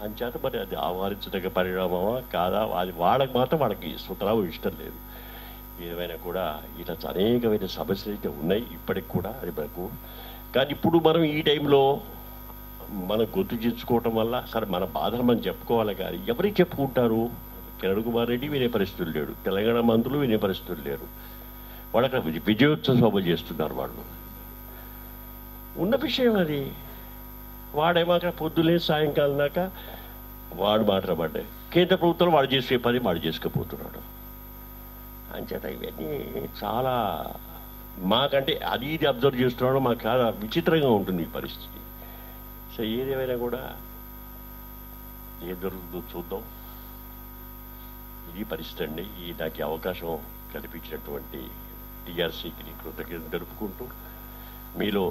అంచేత మరి అది ఆహ్వానించదగ్గ పరిణామమా కాదా, అది వాళ్ళకి మాత్రం వాళ్ళకి సుతరావు ఇష్టం లేదు. ఏమైనా కూడా ఇలా అనేకమైన సమస్యలు అయితే ఉన్నాయి ఇప్పటికి కూడా. అది మనకు కానీ ఇప్పుడు మనం ఈ టైంలో మనం గుర్తు చేర్చుకోవటం వల్ల సరే మన బాధలు మనం చెప్పుకోవాలి. కానీ ఎవరికి చెప్పుకుంటారు? కిరణ్ కుమార్ రెడ్డి వినే పరిస్థితులు లేడు, తెలంగాణ మంత్రులు వినే పరిస్థితులు లేరు. వాళ్ళు అక్కడ విజయోత్సవ సభ చేస్తున్నారు. వాళ్ళు ఉన్న విషయం అది. వాడేమో అక్కడ పొద్దులే సాయంకాలం దాకా వాడు మాట్లాడబడ్డాయి. కేంద్ర ప్రభుత్వం వాడు చేసే పని వాడు చేసుకుపోతున్నాడు. అంచేత ఇవన్నీ చాలా మాకంటే అది ఇది అబ్జర్వ్ చేస్తున్నాడు మాకు చాలా విచిత్రంగా ఉంటుంది ఈ పరిస్థితి. సో ఏదేమైనా కూడా ఏం జరుగుతుందో చూద్దాం. ఇది పరిస్థితి అండి. ఈ నాకు అవకాశం కల్పించినటువంటి టీఆర్సీకి కృతజ్ఞత తెలుపుకుంటూ, మీలో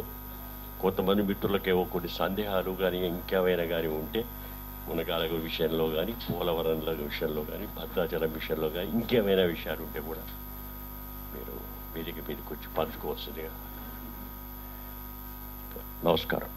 కొంతమంది మిత్రులకేవో కొన్ని సందేహాలు కానీ ఇంకేమైనా కానీ ఉంటే మునగాల విషయంలో కానీ, పోలవరంల విషయంలో కానీ, భద్రాచలం విషయంలో కానీ ఇంకేమైనా విషయాలు ఉంటే కూడా మీరు మీదికి వచ్చి పంచుకోవాల్సిందిగా. నమస్కారం.